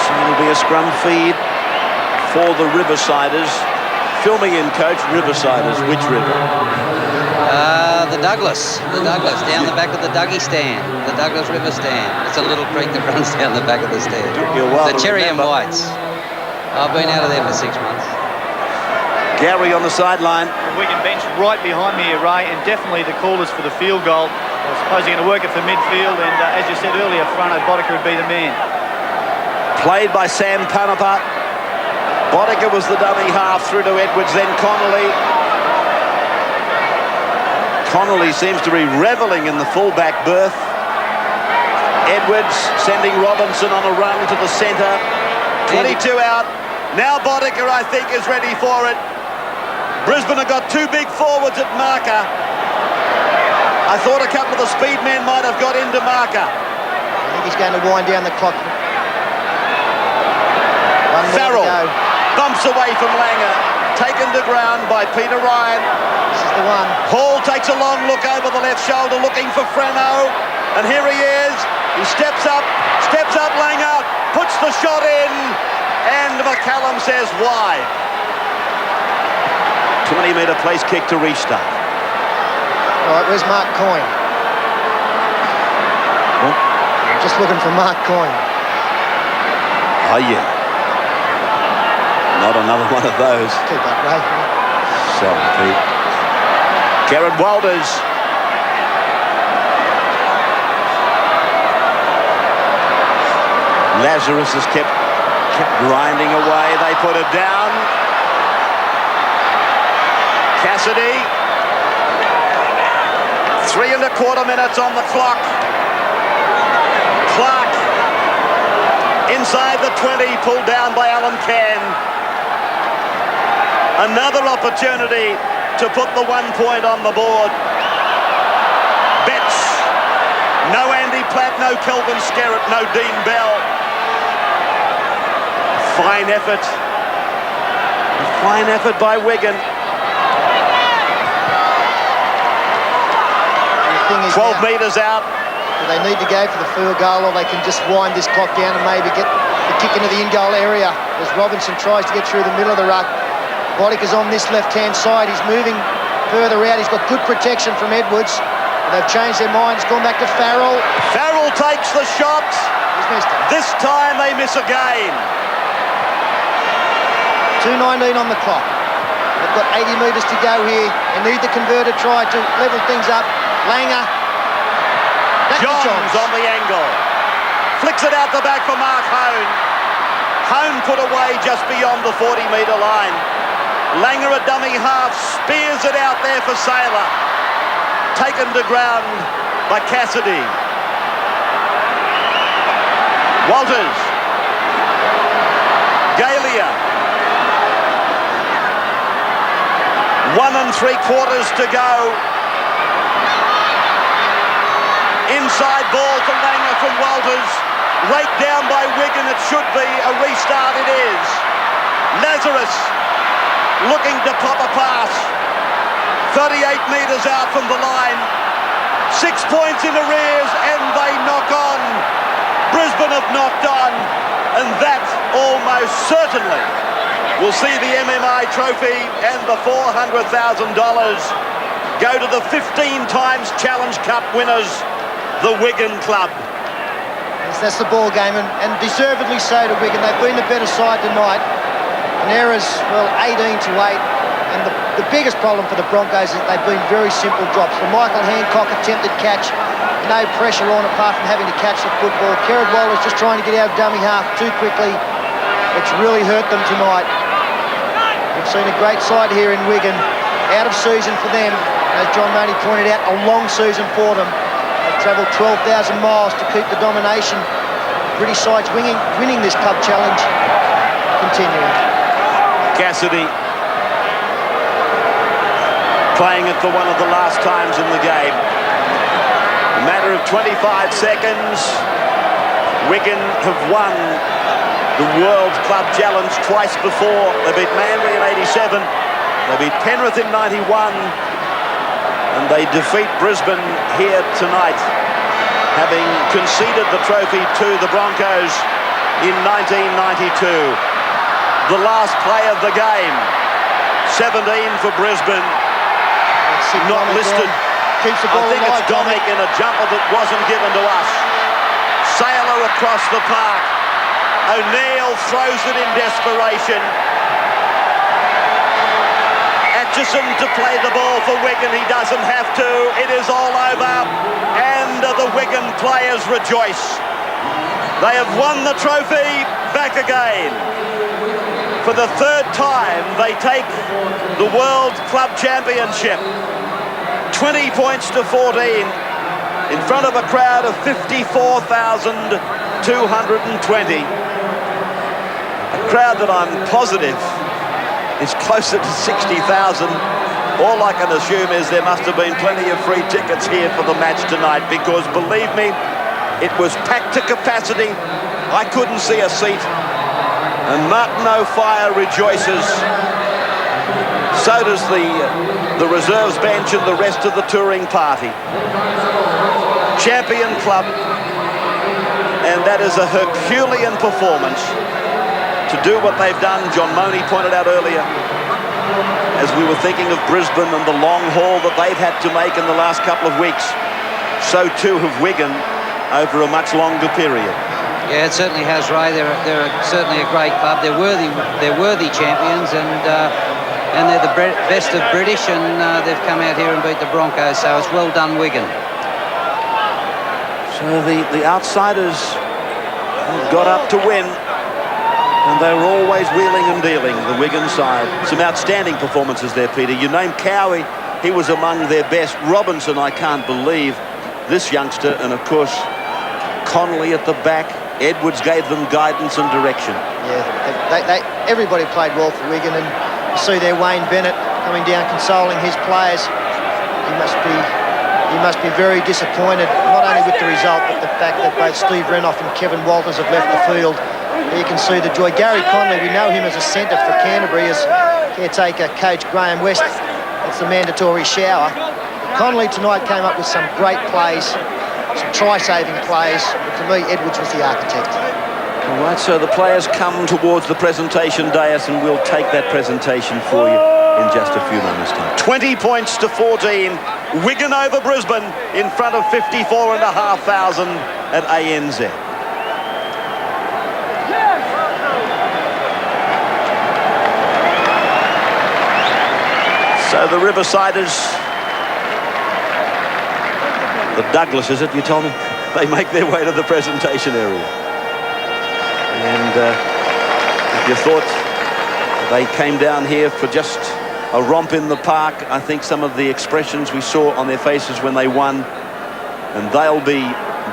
So it'll be a scrum feed for the Riversiders. Fill me in, coach. Riversiders. Which river? The Douglas, down the back of the Dougie stand, the Douglas River stand. It's a little creek that runs down the back of the stand. The Cherry and Whites. I've been out of there for 6 months. Gary on the sideline. The Wigan bench right behind me here, Ray, and definitely the callers for the field goal. I suppose they're going to work it for midfield, and as you said earlier, Frano Bodica would be the man. Played by Sam Panapa. Bodica was the dummy half through to Edwards, then Connolly. Connolly seems to be revelling in the fullback berth. Edwards sending Robinson on a run to the centre. 22 out. Now Bodica, I think, is ready for it. Brisbane have got 2 big forwards at marker. I thought a couple of the speed men might have got into marker. I think he's going to wind down the clock. One more Farrell to go. bumps away from Langer. Taken to ground by Peter Ryan. This is the one. Hall takes a long look over the left shoulder looking for Freno. And here he is. He steps up Langer, puts the shot in, and McCallum says wide. 20-metre place kick to restart. All right, where's Mark Coyne? What? I'm just looking for Mark Coyne. Oh, yeah. Not another one of those. Keep up, Ray. Sorry, Pete. Kieran Walters. Lazarus has kept grinding away. They put it down. Cassidy. 3 1/4 minutes on the clock. Clark. Inside the 20, pulled down by Alan Cann. Another opportunity to put the 1 point on the board. Betts. No Andy Platt, no Kelvin Skerritt, no Dean Bell. Fine effort. A fine effort by Wigan. The thing is 12 now, metres out. they need to go for the field goal, or they can just wind this clock down and maybe get the kick into the in-goal area as Robinson tries to get through the middle of the ruck. Bodica's on this left-hand side. He's moving further out. He's got good protection from Edwards. They've changed their minds, gone back to Farrell. Farrell takes the shot. He's missed it. This time they miss again. 2:19 on the clock. They've got 80 metres to go here. They need the converted try to level things up. Langer. Back to Johns on the angle. Flicks it out the back for Mark Hone. Hone put away just beyond the 40-metre line. Langer, a dummy half, spears it out there for Saylor. Taken to ground by Cassidy. Walters. Galia. 1 3/4 to go. Inside ball to Langer from Walters. Raked down by Wigan. It should be a restart. It is. Lazarus looking to pop a pass. 38 metres out from the line. 6 points in arrears and they knock on. Brisbane have knocked on. And that almost certainly will see the MMI trophy and the $400,000 go to the 15 times Challenge Cup winners, the Wigan club. Yes, that's the ball game, and deservedly so to Wigan. They've been the better side tonight. And errors, well, 18 to 8. And the biggest problem for the Broncos is they've been very simple drops. The Michael Hancock attempted catch, no pressure on apart from having to catch the football. Kerrod Waller's just trying to get out of dummy half too quickly. It's really hurt them tonight. We've seen a great side here in Wigan. Out of season for them. As John Money pointed out, a long season for them. They've travelled 12,000 miles to keep the domination. British sides winning this club challenge. Continuing. Cassidy playing it for one of the last times in the game. A matter of 25 seconds. Wigan have won the World Club Challenge twice before. They beat Manly in 87. They beat Penrith in 91. And they defeat Brisbane here tonight, having conceded the trophy to the Broncos in 1992. The last play of the game. 17 for Brisbane. Not listed. Keeps the ball I think alive, it's Domic in a jumper that wasn't given to us. Saylor across the park. O'Neill throws it in desperation. Atchison to play the ball for Wigan. He doesn't have to. It is all over. And the Wigan players rejoice. They have won the trophy back again. For the third time, they take the World Club Championship. 20 points to 14 in front of a crowd of 54,220. A crowd that I'm positive is closer to 60,000. All I can assume is there must have been plenty of free tickets here for the match tonight, because believe me, it was packed to capacity. I couldn't see a seat. And Martin O'Fire rejoices. So does the reserves bench and the rest of the touring party. Champion club. And that is a Herculean performance. To do what they've done, John Money pointed out earlier, as we were thinking of Brisbane and the long haul that they've had to make in the last couple of weeks. So too have Wigan over a much longer period. Yeah, it certainly has, Ray. They're certainly a great club. They're worthy champions, and they're the best of British, and they've come out here and beat the Broncos. So it's well done, Wigan. So the outsiders got up to win, and they were always wheeling and dealing, the Wigan side. Some outstanding performances there, Peter. You named Cowie. He was among their best. Robinson, I can't believe this youngster, and of course Connolly at the back. Edwards gave them guidance and direction. Yeah, everybody played well for Wigan, and you see there Wayne Bennett coming down consoling his players. He must be very disappointed, not only with the result, but the fact that both Steve Renouf and Kevin Walters have left the field. There you can see the joy. Gary Connolly, we know him as a centre for Canterbury, as caretaker coach Graham West. It's the mandatory shower. Connolly tonight came up with some great plays, some try-saving plays, but to me, Edwards was the architect. All right, so the players come towards the presentation dais, and we'll take that presentation for you in just a few moments' time. 20 points to 14. Wigan over Brisbane in front of 54,500 at ANZ. So the Riversiders, the Douglas, is it, you told me? They make their way to the presentation area. And if you thought they came down here for just a romp in the park, I think some of the expressions we saw on their faces when they won, and they'll be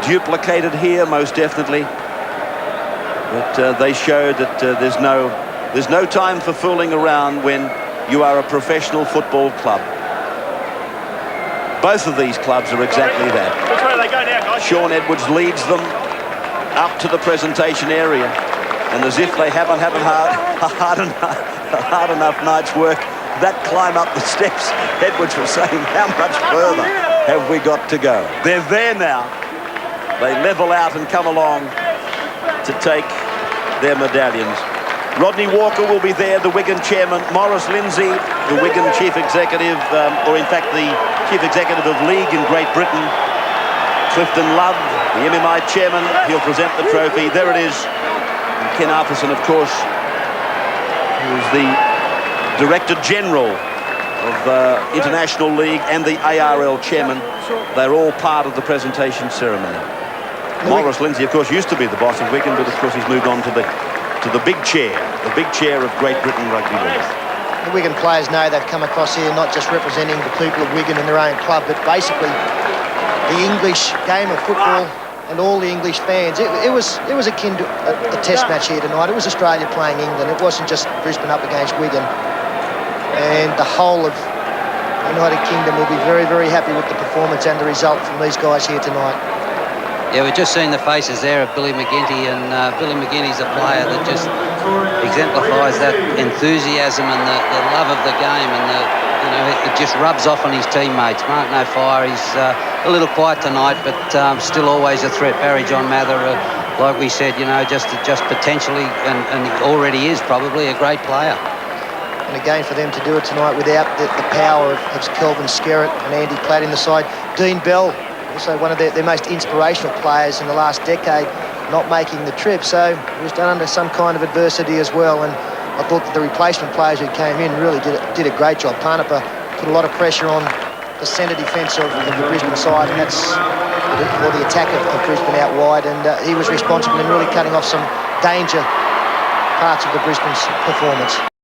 duplicated here most definitely. But they showed that there's no time for fooling around when you are a professional football club. Both of these clubs are exactly that. Which way do they go now, guys? Sean Edwards leads them up to the presentation area, and as if they haven't had a hard enough night's work, that climb up the steps, Edwards was saying, how much further have we got to go? They're there now. They level out and come along to take their medallions. Rodney Walker will be there, the Wigan chairman. Maurice Lindsay, the Wigan chief executive, or in fact the chief executive of league in Great Britain. Clifton Love, the MMI chairman, he'll present the trophy. There it is. And Ken Arthurson, of course, who's the Director General of International League and the ARL chairman. They're all part of the presentation ceremony. Maurice Lindsay, of course, used to be the boss of Wigan, but of course he's moved on to the big chair of Great Britain Rugby League. The Wigan players know they've come across here not just representing the people of Wigan and their own club, but basically the English game of football and all the English fans. It was akin to a test match here tonight. It was Australia playing England. It wasn't just Brisbane up against Wigan. And the whole of the United Kingdom will be very, very happy with the performance and the result from these guys here tonight. Yeah, we've just seen the faces there of Billy McGinty, and Billy McGinty's a player that just exemplifies that enthusiasm and the love of the game, and it just rubs off on his teammates. Martin O'Fire, he's a little quiet tonight, but still always a threat. Barry John Mather, like we said, just potentially, and already is probably a great player. And again, for them to do it tonight without the power of Kelvin Skerritt and Andy Platt in the side. Dean Bell, also one of their most inspirational players in the last decade, not making the trip. So it was done under some kind of adversity as well. And I thought that the replacement players who came in really did a great job. Parnapa put a lot of pressure on the centre defence of the Brisbane side, and that's for the attack of Brisbane out wide. And he was responsible in really cutting off some danger parts of the Brisbane's performance.